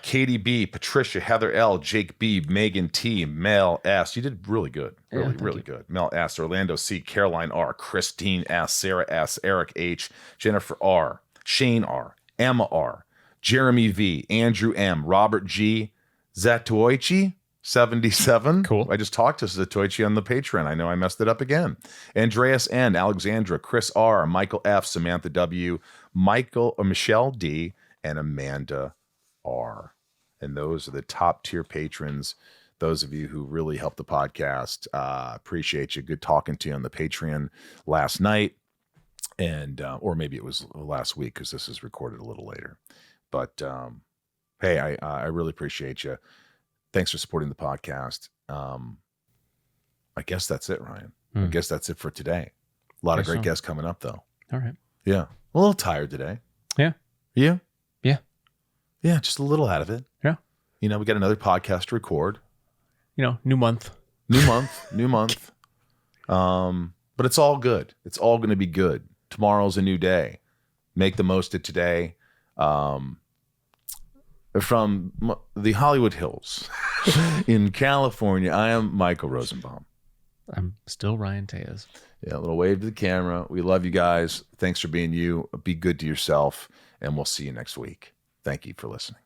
Katie B, Patricia, Heather L, Jake B, Megan T, Mel S. You did really good. Really, thank really you. good. Mel S, Orlando C, Caroline R, Christine S, Sarah S, Eric H, Jennifer R, Shane R, Emma R, Jeremy V, Andrew M, Robert G, Zatoichi 77. Cool. I just talked to Zatoichi on the Patreon. I know I messed it up again. Andreas N, Alexandra, Chris R, Michael F, Samantha W, Michelle D, and Amanda R. And those are the top tier patrons. Those of you who really helped the podcast, appreciate you. Good talking to you on the Patreon last night, and or maybe it was last week because this is recorded a little later. But hey, I really appreciate you. Thanks for supporting the podcast. I guess that's it, Ryan. I guess that's it for today. A lot of great guests coming up, though. All right. Yeah, a little tired today. Yeah. Yeah. Yeah. Yeah, just a little out of it. Yeah. You know, we got another podcast to record. You know, new month. New month. But it's all good. It's all going to be good. Tomorrow's a new day. Make the most of today. From the Hollywood Hills in California, I am Michael Rosenbaum. I'm still Ryan Tejas. Yeah, a little wave to the camera. We love you guys. Thanks for being you. Be good to yourself, and we'll see you next week. Thank you for listening.